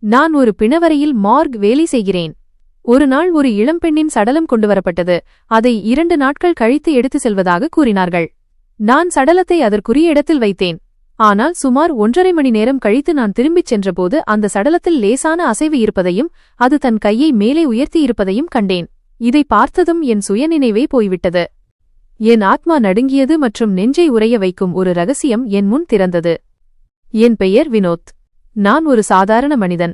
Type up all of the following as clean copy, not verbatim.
நான் ஒரு பிணவரையில் மார்க் வேலை செய்கிறேன். ஒரு நாள் ஒரு இளம்பெண்ணின் சடலம் கொண்டுவரப்பட்டது. அதை 2 நாட்கள் கழித்து எடுத்து செல்வதாக கூறினார்கள். நான் சடலத்தை அதற்குரிய இடத்தில் வைத்தேன். ஆனால் சுமார் 1.5 மணி நேரம் கழித்து நான் திரும்பிச் சென்றபோது அந்த சடலத்தில் லேசான அசைவு இருப்பதையும் அது தன் கையை மேலே உயர்த்தி இருப்பதையும் கண்டேன். இதை பார்த்ததும் என் சுயநினைவே போய்விட்டது. என் ஆத்மா நடுங்கியது மற்றும் நெஞ்சை உறைய வைக்கும் ஒரு ரகசியம் என் முன் திறந்தது. என் பெயர் வினோத். நான் ஒரு சாதாரண மனிதன்.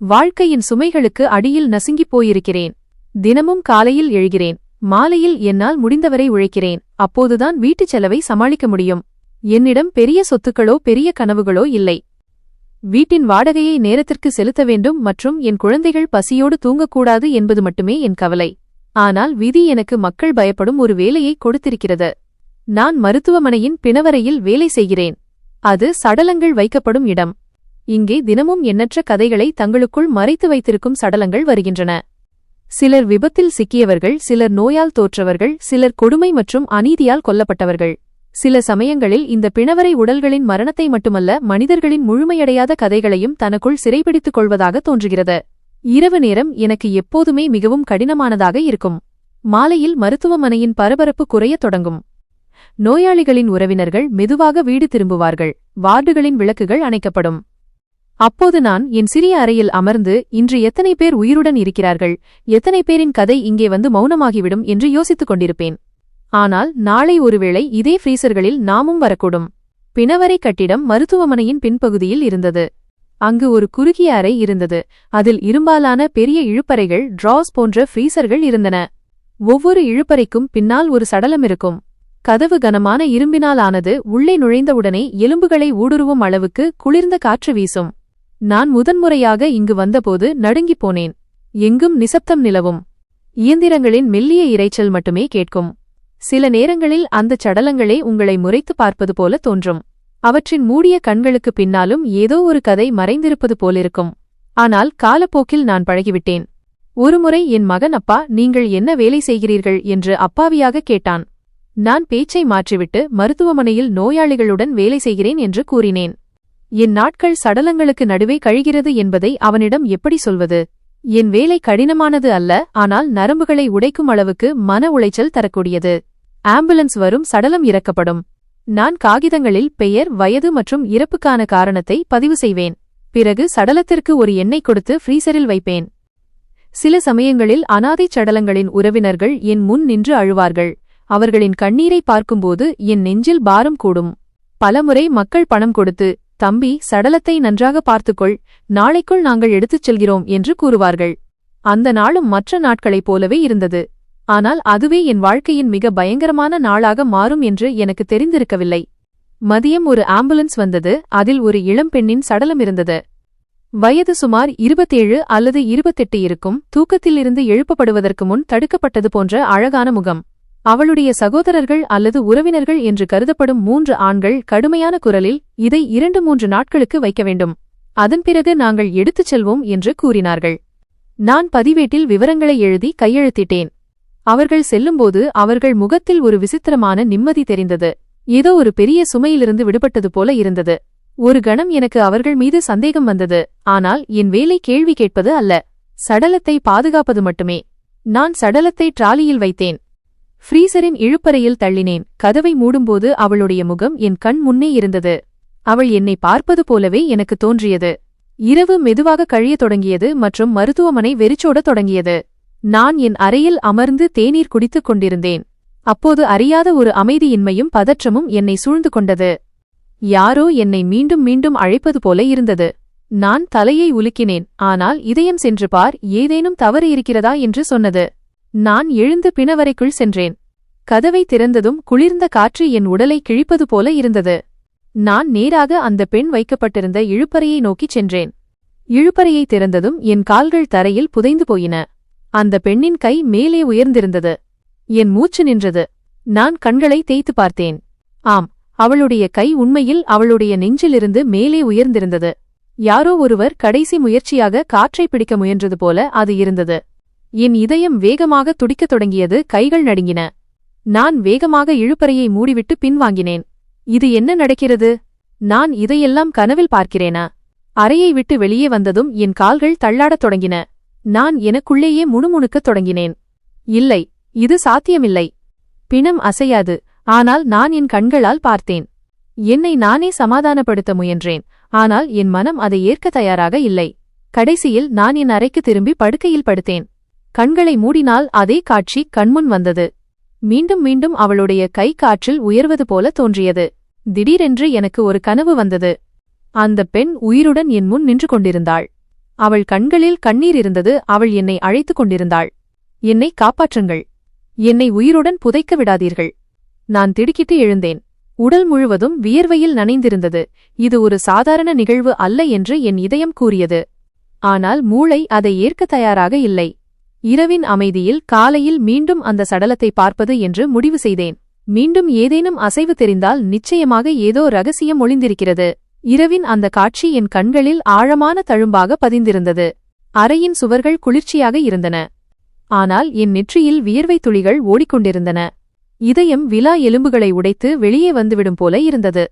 வாழ்க்கையின் சுமைகளுக்கு அடியில் நசுங்கிப் போயிருக்கிறேன். தினமும் காலையில் எழுகிறேன், மாலையில் என்னால் முடிந்தவரை உழைக்கிறேன். அப்போதுதான் வீட்டுச் செலவை சமாளிக்க முடியும். என்னிடம் பெரிய சொத்துக்களோ பெரிய கனவுகளோ இல்லை. வீட்டின் வாடகையை நேரத்திற்கு செலுத்த வேண்டும் மற்றும் என் குழந்தைகள் பசியோடு தூங்கக்கூடாது என்பது மட்டுமே என் கவலை. ஆனால் விதி எனக்கு மக்கள் பயப்படும் ஒரு வேலையை கொடுத்திருக்கிறது. நான் மருத்துவமனையின் பிணவரையில் வேலை செய்கிறேன். அது சடலங்கள் வைக்கப்படும் இடம். இங்கே தினமும் எண்ணற்ற கதைகளை தங்களுக்குள் மறைத்து வைத்திருக்கும் சடலங்கள் வருகின்றன. சிலர் விபத்தில் சிக்கியவர்கள், சிலர் நோயால் தோற்றவர்கள், சிலர் கொடுமை மற்றும் அநீதியால் கொல்லப்பட்டவர்கள். சில சமயங்களில் இந்த பிணவரை உடல்களின் மரணத்தை மட்டுமல்ல, மனிதர்களின் முழுமையடையாத கதைகளையும் தனக்குள் சிறைபிடித்துக் கொள்வதாக தோன்றுகிறது. இரவு நேரம் எனக்கு எப்போதுமே மிகவும் கடினமானதாக இருக்கும். மாலையில் மருத்துவமனையின் பரபரப்பு குறையத் தொடங்கும். நோயாளிகளின் உறவினர்கள் மெதுவாக வீடு திரும்புவார்கள். வார்டுகளின் விளக்குகள் அணைக்கப்படும். அப்போது நான் என் சிறிய அறையில் அமர்ந்து, இன்று எத்தனை பேர் உயிருடன் இருக்கிறார்கள், எத்தனை பேரின் கதை இங்கே வந்து மௌனமாகிவிடும் என்று யோசித்துக் கொண்டிருப்பேன். ஆனால் நாளை ஒருவேளை இதே ஃப்ரீசர்களில் நாமும் வரக்கூடும். பிணவரை கட்டிடம் மருத்துவமனையின் பின்பகுதியில் இருந்தது. அங்கு ஒரு குறுகிய அறை இருந்தது. அதில் இரும்பாலான பெரிய இழுப்பறைகள், டிராஸ் போன்ற ஃப்ரீசர்கள் இருந்தன. ஒவ்வொரு இழுப்பறைக்கும் பின்னால் ஒரு சடலம் இருக்கும். கதவு கனமான இரும்பினால் ஆனது. உள்ளே நுழைந்தவுடனே எலும்புகளை ஊடுருவும் அளவுக்கு குளிர்ந்த காற்று வீசும். நான் முதன்முறையாக இங்கு வந்தபோது நடுங்கிப் போனேன். எங்கும் நிசப்தம் நிலவும். இயந்திரங்களின் மெல்லிய இரைச்சல் மட்டுமே கேட்கும். சில நேரங்களில் அந்தச் சடலங்களே உங்களை முறைத்து பார்ப்பது போல தோன்றும். அவற்றின் மூடிய கண்களுக்கு பின்னாலும் ஏதோ ஒரு கதை மறைந்திருப்பது போலிருக்கும். ஆனால் காலப்போக்கில் நான் பழகிவிட்டேன். ஒருமுறை என் மகன், அப்பா, நீங்கள் என்ன வேலை செய்கிறீர்கள் என்று அப்பாவியாக கேட்டான். நான் பேச்சை மாற்றிவிட்டு மருத்துவமனையில் நோயாளிகளுடன் வேலை செய்கிறேன் என்று கூறினேன். என் நாட்கள் சடலங்களுக்கு நடுவே கழிகிறது என்பதை அவனிடம் எப்படி சொல்வது? என் வேலை கடினமானது அல்ல, ஆனால் நரம்புகளை உடைக்கும் அளவுக்கு மன உளைச்சல் தரக்கூடியது. ஆம்புலன்ஸ் வரும், சடலம் இறக்கப்படும். நான் காகிதங்களில் பெயர், வயது மற்றும் இறப்புக்கான காரணத்தை பதிவு செய்வேன். பிறகு சடலத்திற்கு ஒரு எண்ணெய் கொடுத்து ஃப்ரீசரில் வைப்பேன். சில சமயங்களில் அனாதைச் சடலங்களின் உறவினர்கள் என் முன் நின்று அழுவார்கள். அவர்களின் கண்ணீரை பார்க்கும்போது என் நெஞ்சில் பாரம் கூடும். பலமுறை மக்கள் பணம் கொடுத்து, தம்பி, சடலத்தை நன்றாக பார்த்துக்கொள், நாளைக்குள் நாங்கள் எடுத்துச் செல்கிறோம் என்று கூறுவார்கள். அந்த நாளும் மற்ற நாட்களைப் போலவே இருந்தது. ஆனால் அதுவே என் வாழ்க்கையின் மிக பயங்கரமான நாளாக மாறும் என்று எனக்கு தெரிந்திருக்கவில்லை. மதியம் ஒரு ஆம்புலன்ஸ் வந்தது. அதில் ஒரு இளம்பெண்ணின் சடலம் இருந்தது. வயது சுமார் 27 அல்லது 28 இருக்கும். தூக்கத்திலிருந்து எழுப்பப்படுவதற்கு முன் தடுக்கப்பட்டது போன்ற அழகான முகம். அவளுடைய சகோதரர்கள் அல்லது உறவினர்கள் என்று கருதப்படும் 3 ஆண்கள் கடுமையான குரலில், இதை 2-3 நாட்களுக்கு வைக்க வேண்டும், அதன் பிறகு நாங்கள் எடுத்துச் செல்வோம் என்று கூறினார்கள். நான் பதிவேட்டில் விவரங்களை எழுதி கையெழுத்திட்டேன். அவர்கள் செல்லும்போது அவர்கள் முகத்தில் ஒரு விசித்திரமான நிம்மதி தெரிந்தது. ஏதோ ஒரு பெரிய சுமையிலிருந்து விடுபட்டது போல இருந்தது. ஒரு கணம் எனக்கு அவர்கள் மீது சந்தேகம் வந்தது. ஆனால் என் வேலை கேள்வி கேட்பது அல்ல, சடலத்தை பாதுகாப்பது மட்டுமே. நான் சடலத்தை டிராலியில் வைத்தேன். ஃப்ரீசரின் இழுப்பறையில் தள்ளினேன். கதவை மூடும்போது அவளுடைய முகம் என் கண் முன்னே இருந்தது. அவள் என்னை பார்ப்பது போலவே எனக்கு தோன்றியது. இரவு மெதுவாக கழியத் தொடங்கியது மற்றும் மருத்துவமனை வெறிச்சோடத் தொடங்கியது. நான் என் அறையில் அமர்ந்து தேநீர் குடித்துக் கொண்டிருந்தேன். அப்போது அறியாத ஒரு அமைதியின்மையும் பதற்றமும் என்னை சூழ்ந்து கொண்டது. யாரோ என்னை மீண்டும் மீண்டும் அழைப்பது போல இருந்தது. நான் தலையை உலுக்கினேன். ஆனால் இதயம் சென்று பார், ஏதேனும் தவறு இருக்கிறதா என்று சொன்னது. நான் எழுந்து பிணவரைக்குள் சென்றேன். கதவை திறந்ததும் குளிர்ந்த காற்று என் உடலை கிழிப்பது போல இருந்தது. நான் நேராக அந்த பெண் வைக்கப்பட்டிருந்த இழுப்பறையை நோக்கிச் சென்றேன். இழுப்பறையை திறந்ததும் என் கால்கள் தரையில் புதைந்து போயின. அந்த பெண்ணின் கை மேலே உயர்ந்திருந்தது. என் மூச்சு நின்றது. நான் கண்களை தேய்த்து பார்த்தேன். ஆம், அவளுடைய கை உண்மையில் அவளுடைய நெஞ்சிலிருந்து மேலே உயர்ந்திருந்தது. யாரோ ஒருவர் கடைசி முயற்சியாக காற்றை பிடிக்க முயன்றது போல அது இருந்தது. என் இதயம் வேகமாக துடிக்கத் தொடங்கியது. கைகள் நடுங்கின. நான் வேகமாக இழுப்பறையை மூடிவிட்டு பின்வாங்கினேன். இது என்ன நடக்கிறது? நான் இதையெல்லாம் கனவில் பார்க்கிறேனா? அறையை விட்டு வெளியே வந்ததும் என் கால்கள் தள்ளாடத் தொடங்கின. நான் எனக்குள்ளேயே முணுமுணுக்கத் தொடங்கினேன். இல்லை, இது சாத்தியமில்லை. பிணம் அசையாது. ஆனால் நான் என் கண்களால் பார்த்தேன். என்னை நானே சமாதானப்படுத்த முயன்றேன். ஆனால் என் மனம் அதை ஏற்க தயாராக இல்லை. கடைசியில் நான் என் அறைக்கு திரும்பி படுக்கையில் படுத்தேன். கண்களை மூடினால் அதே காட்சி கண்முன் வந்தது. மீண்டும் மீண்டும் அவளுடைய கை காற்றில் உயர்வது போல தோன்றியது. திடீரென்று எனக்கு ஒரு கனவு வந்தது. அந்த பெண் உயிருடன் என் முன் நின்று கொண்டிருந்தாள். அவள் கண்களில் கண்ணீர் இருந்தது. அவள் என்னை அழைத்துக் கொண்டிருந்தாள். என்னை காப்பாற்றுங்கள். என்னை உயிருடன் புதைக்க விடாதீர்கள். நான் திடுக்கிட்டு எழுந்தேன். உடல் முழுவதும் வியர்வையில் நனைந்திருந்தது. இது ஒரு சாதாரண நிகழ்வு அல்ல என்று என் இதயம் கூறியது. ஆனால் மூளை அதை ஏற்க தயாராக இல்லை. இரவின் அமைதியில் காலையில் மீண்டும் அந்த சடலத்தை பார்ப்பது என்று முடிவு செய்தேன். மீண்டும் ஏதேனும் அசைவு தெரிந்தால் நிச்சயமாக ஏதோ ரகசியம் ஒளிந்திருக்கிறது. இரவின் அந்த காட்சி என் கண்களில் ஆழமான தழும்பாக பதிந்திருந்தது. அறையின் சுவர்கள் குளிர்ச்சியாக இருந்தன. ஆனால் என் நெற்றியில் வியர்வை துளிகள் ஓடிக்கொண்டிருந்தன. இதயம் விலா எலும்புகளை உடைத்து வெளியே வந்துவிடும் போல இருந்தது.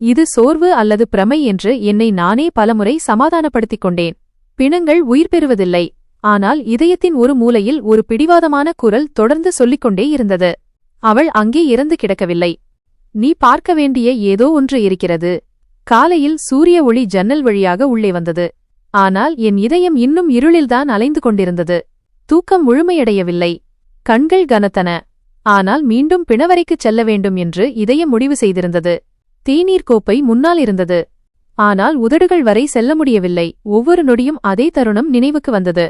இது சோர்வு அல்லது பிரமை என்று என்னை நானே பலமுறை சமாதானப்படுத்திக் கொண்டேன். பிணங்கள் உயிர் பெறுவதில்லை. ஆனால் இதயத்தின் ஒரு மூலையில் ஒரு பிடிவாதமான குரல் தொடர்ந்து சொல்லிக்கொண்டே இருந்தது. அவள் அங்கே இறந்து கிடக்கவில்லை. நீ பார்க்க வேண்டிய ஏதோ ஒன்று இருக்கிறது. காலையில் சூரிய ஒளி ஜன்னல் வழியாக உள்ளே வந்தது. ஆனால் என் இதயம் இன்னும் இருளில்தான் அலைந்து கொண்டிருந்தது. தூக்கம் முழுமையடையவில்லை. கண்கள் கனத்தன. ஆனால் மீண்டும் பிணவரைக்குச் செல்ல வேண்டும் என்று இதயம் முடிவு செய்திருந்தது. தேநீர் கோப்பை முன்னால் இருந்தது. ஆனால் உதடுகள் வரை செல்ல முடியவில்லை. ஒவ்வொரு நொடியும் அதே தருணம் நினைவுக்கு வந்தது.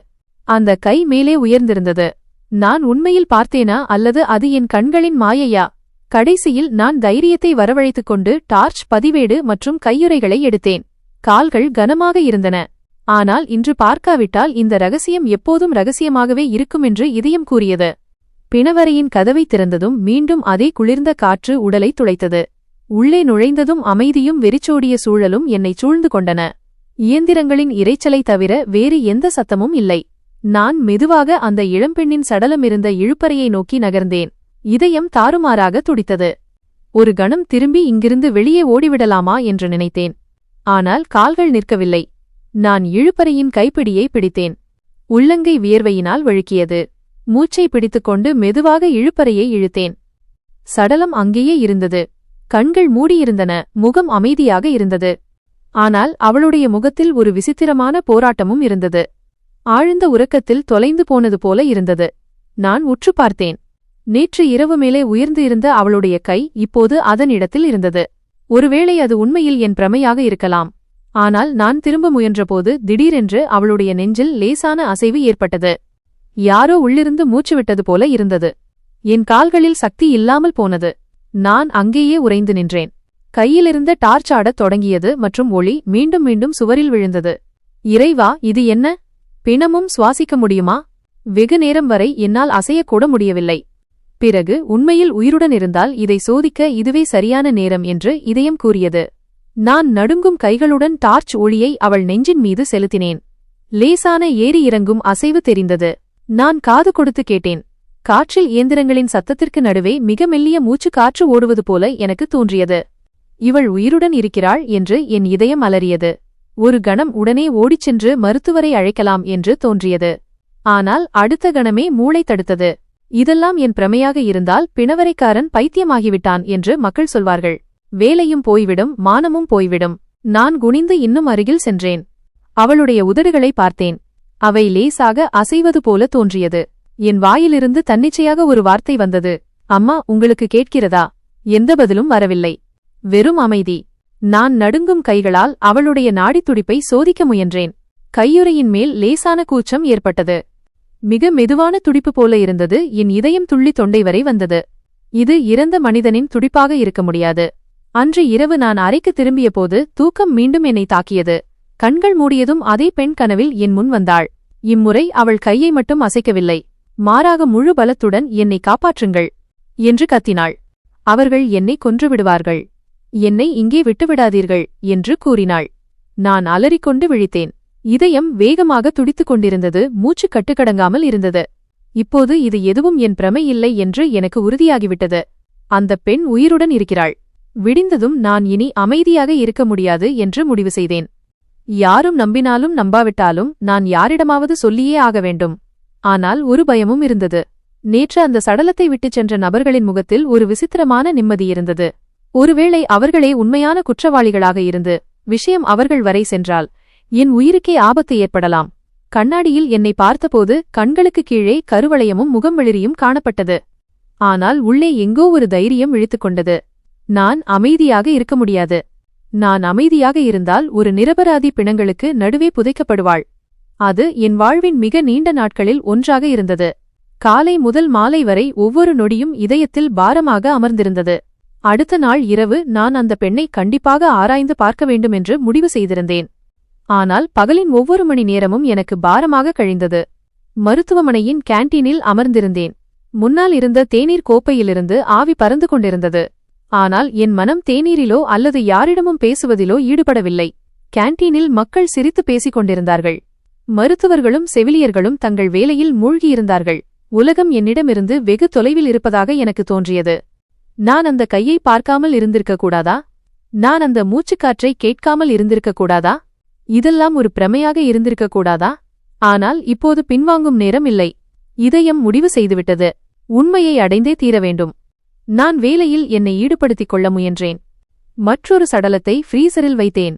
அந்த கை மேலே உயர்ந்திருந்தது. நான் உண்மையில் பார்த்தேனா அல்லது அது என் கண்களின் மாயையா? கடைசியில் நான் தைரியத்தை வரவழைத்துக் கொண்டு டார்ச், பதிவேடு மற்றும் கையுறைகளை எடுத்தேன். கால்கள் கனமாக இருந்தன. ஆனால் இன்று பார்க்காவிட்டால் இந்த ரகசியம் எப்போதும் ரகசியமாகவே இருக்குமென்று இதயம் கூறியது. பிணவரையின் கதவை திறந்ததும் மீண்டும் அதே குளிர்ந்த காற்று உடலை துளைத்தது. உள்ளே நுழைந்ததும் அமைதியும் வெறிச்சோடிய சூழலும் என்னை சூழ்ந்து கொண்டன. இயந்திரங்களின் இரைச்சலை தவிர வேறு எந்த சத்தமும் இல்லை. நான் மெதுவாக அந்த இளம்பெண்ணின் சடலமிருந்த இழுப்பறையை நோக்கி நகர்ந்தேன். இதயம் தாறுமாறாக துடித்தது. ஒரு கணம் திரும்பி இங்கிருந்து வெளியே ஓடிவிடலாமா என்று நினைத்தேன். ஆனால் கால்கள் நிற்கவில்லை. நான் இழுப்பறையின் கைப்பிடியை பிடித்தேன். உள்ளங்கை வியர்வையினால் வழுக்கியது. மூச்சை பிடித்துக்கொண்டு மெதுவாக இழுப்பறையை இழுத்தேன். சடலம் அங்கேயே இருந்தது. கண்கள் மூடியிருந்தன. முகம் அமைதியாக இருந்தது. ஆனால் அவளுடைய முகத்தில் ஒரு விசித்திரமான போராட்டமும் இருந்தது. ஆழ்ந்த உறக்கத்தில் தொலைந்து போனது போல இருந்தது. நான் உற்று பார்த்தேன். நேற்று இரவு மேலே உயர்ந்து இருந்த அவளுடைய கை இப்போது அதன் இடத்தில் இருந்தது. ஒருவேளை அது உண்மையில் என் பிரமையாக இருக்கலாம். ஆனால் நான் திரும்ப முயன்றபோது திடீரென்று அவளுடைய நெஞ்சில் லேசான அசைவு ஏற்பட்டது. யாரோ உள்ளிருந்து மூச்சுவிட்டது போல இருந்தது. என் கால்களில் சக்தி இல்லாமல் போனது. நான் அங்கேயே உறைந்து நின்றேன். கையிலிருந்த டார்ச் ஆடத் தொடங்கியது மற்றும் ஒளி மீண்டும் மீண்டும் சுவரில் விழுந்தது. இறைவா, இது என்ன? பிணமும் சுவாசிக்க முடியுமா? வெகு நேரம் வரை என்னால் அசையக்கூட முடியவில்லை. பிறகு உண்மையில் உயிருடன் இருந்தால் இதை சோதிக்க இதுவே சரியான நேரம் என்று இதயம் கூறியது. நான் நடுங்கும் கைகளுடன் டார்ச் ஒளியை அவள் நெஞ்சின் மீது செலுத்தினேன். லேசான ஏறி இறங்கும் அசைவு தெரிந்தது. நான் காது கொடுத்து கேட்டேன். காற்றில் இயந்திரங்களின் சத்தத்திற்கு நடுவே மிக மெல்லிய மூச்சு காற்று ஓடுவது போல எனக்கு தோன்றியது. இவள் உயிருடன் இருக்கிறாள் என்று என் இதயம் அலறியது. ஒரு கணம் உடனே ஓடிச் சென்று மருத்துவரை அழைக்கலாம் என்று தோன்றியது. ஆனால் அடுத்த கணமே மூளை தடுத்தது. இதெல்லாம் என் பிரமையாக இருந்தால் பிணவரைக்காரன் பைத்தியமாகிவிட்டான் என்று மக்கள் சொல்வார்கள். வேலையும் போய்விடும், மானமும் போய்விடும். நான் குனிந்து இன்னும் அருகில் சென்றேன். அவளுடைய உதடுகளை பார்த்தேன். அவை லேசாக அசைவது போல தோன்றியது. என் வாயிலிருந்து தன்னிச்சையாக ஒரு வார்த்தை வந்தது. அம்மா, உங்களுக்கு கேட்கிறதா? எந்த பதிலும் வரவில்லை. வெறும் அமைதி. நான் நடுங்கும் கைகளால் அவளுடைய நாடித்துடிப்பை சோதிக்க முயன்றேன். கையுறையின் மேல் லேசான கூச்சம் ஏற்பட்டது. மிக மெதுவான துடிப்பு போல இருந்தது. என் இதயம் துள்ளி தொண்டை வரை வந்தது. இது இறந்த மனிதனின் துடிப்பாக இருக்க முடியாது. அன்று இரவு நான் அறைக்கு திரும்பியபோது தூக்கம் மீண்டும் என்னை தாக்கியது. கண்கள் மூடியதும் அதே பெண் கனவில் என் முன் வந்தாள். இம்முறை அவள் கையை மட்டும் அசைக்கவில்லை. மாறாக முழு பலத்துடன் என்னை காப்பாற்றுங்கள் என்று கத்தினாள். அவர்கள் என்னை கொன்றுவிடுவார்கள். என்னை இங்கே விட்டுவிடாதீர்கள் என்று கூறினாள். நான் அலறிக்கொண்டு விழித்தேன். இதயம் வேகமாக துடித்துக் கொண்டிருந்தது. மூச்சு கட்டுக்கடங்காமல் இருந்தது. இப்போது இது எதுவும் என் பிரமை இல்லை என்று எனக்கு உறுதியாகிவிட்டது. அந்த பெண் உயிருடன் இருக்கிறாள். விடிந்ததும் நான் இனி அமைதியாக இருக்க முடியாது என்று முடிவு செய்தேன். யாரும் நம்பினாலும் நம்பாவிட்டாலும் நான் யாரிடமாவது சொல்லியே ஆக வேண்டும். ஆனால் ஒரு பயமும் இருந்தது. நேற்று அந்த சடலத்தை விட்டுச் சென்ற நபர்களின் முகத்தில் ஒரு விசித்திரமான நிம்மதி இருந்தது. ஒருவேளை அவர்களே உண்மையான குற்றவாளிகளாக இருந்து விஷயம் அவர்கள் வரை சென்றால் என் உயிருக்கே ஆபத்து ஏற்படலாம். கண்ணாடியில் என்னை பார்த்தபோது கண்களுக்கு கீழே கருவளையமும் முகம்வெளிரியும் காணப்பட்டது. ஆனால் உள்ளே எங்கோ ஒரு தைரியம் இழுத்துக்கொண்டது. நான் அமைதியாக இருக்க முடியாது. நான் அமைதியாக இருந்தால் ஒரு நிரபராதி பிணங்களுக்கு நடுவே புதைக்கப்படுவாள். அது என் வாழ்வின் மிக நீண்ட நாட்களில் ஒன்றாக இருந்தது. காலை முதல் மாலை வரை ஒவ்வொரு நொடியும் இதயத்தில் பாரமாக அமர்ந்திருந்தது. அடுத்த நாள் இரவு நான் அந்த பெண்ணை கண்டிப்பாக ஆராய்ந்து பார்க்க வேண்டுமென்று முடிவு செய்திருந்தேன். ஆனால் பகலின் ஒவ்வொரு மணி நேரமும் எனக்கு பாரமாக கழிந்தது. மருத்துவமனையின் கேண்டீனில் அமர்ந்திருந்தேன். முன்னால் இருந்த தேநீர் கோப்பையிலிருந்து ஆவி பறந்து கொண்டிருந்தது. ஆனால் என் மனம் தேநீரிலோ அல்லது யாரிடமும் பேசுவதிலோ ஈடுபடவில்லை. கேண்டீனில் மக்கள் சிரித்து பேசிக் கொண்டிருந்தார்கள். மருத்துவர்களும் செவிலியர்களும் தங்கள் வேலையில் மூழ்கியிருந்தார்கள். உலகம் என்னிடமிருந்து வெகு தொலைவில் இருப்பதாக எனக்கு தோன்றியது. நான் அந்த கையை பார்க்காமல் இருந்திருக்கக்கூடாதா? நான் அந்த மூச்சுக்காற்றை கேட்காமல் இருந்திருக்கக்கூடாதா? இதெல்லாம் ஒரு பிரமையாக இருந்திருக்கக்கூடாதா? ஆனால் இப்போது பின்வாங்கும் நேரம் இல்லை. இதயம் முடிவு செய்துவிட்டது. உண்மையை அடைந்தே தீர வேண்டும். நான் வேலையில் என்னை ஈடுபடுத்திக் கொள்ள முயன்றேன். மற்றொரு சடலத்தை ஃப்ரீசரில் வைத்தேன்.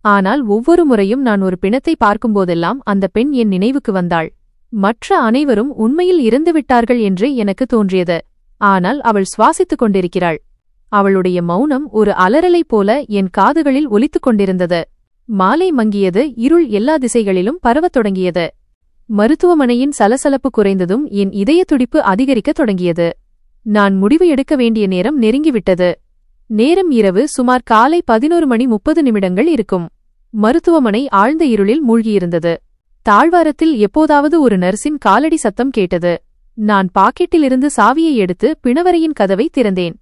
ஆனால் ஒவ்வொரு முறையும் நான் ஒரு பிணத்தை பார்க்கும்போதெல்லாம் அந்த பெண் என் நினைவுக்கு வந்தாள். மற்ற அனைவரும் உண்மையில் இறந்துவிட்டார்கள் என்று எனக்கு தோன்றியது. ஆனால் அவள் சுவாசித்துக் கொண்டிருக்கிறாள். அவளுடைய மௌனம் ஒரு அலறலைப் போல என் காதுகளில் ஒலித்துக் கொண்டிருந்தது. மாலை மங்கியது. இருள் எல்லா திசைகளிலும் பரவத் தொடங்கியது. மருத்துவமனையின் சலசலப்பு குறைந்ததும் என் இதயத் துடிப்பு அதிகரிக்கத் தொடங்கியது. நான் முடிவு எடுக்க வேண்டிய நேரம் நெருங்கிவிட்டது. நேரம் இரவு சுமார் காலை 11:30 இருக்கும். மருத்துவமனை ஆழ்ந்த இருளில் மூழ்கியிருந்தது. தாழ்வாரத்தில் எப்போதாவது ஒரு நர்ஸின் காலடி சத்தம் கேட்டது. நான் பாக்கெட்டிலிருந்து சாவியை எடுத்து பிணவரையின் கதவை திறந்தேன்.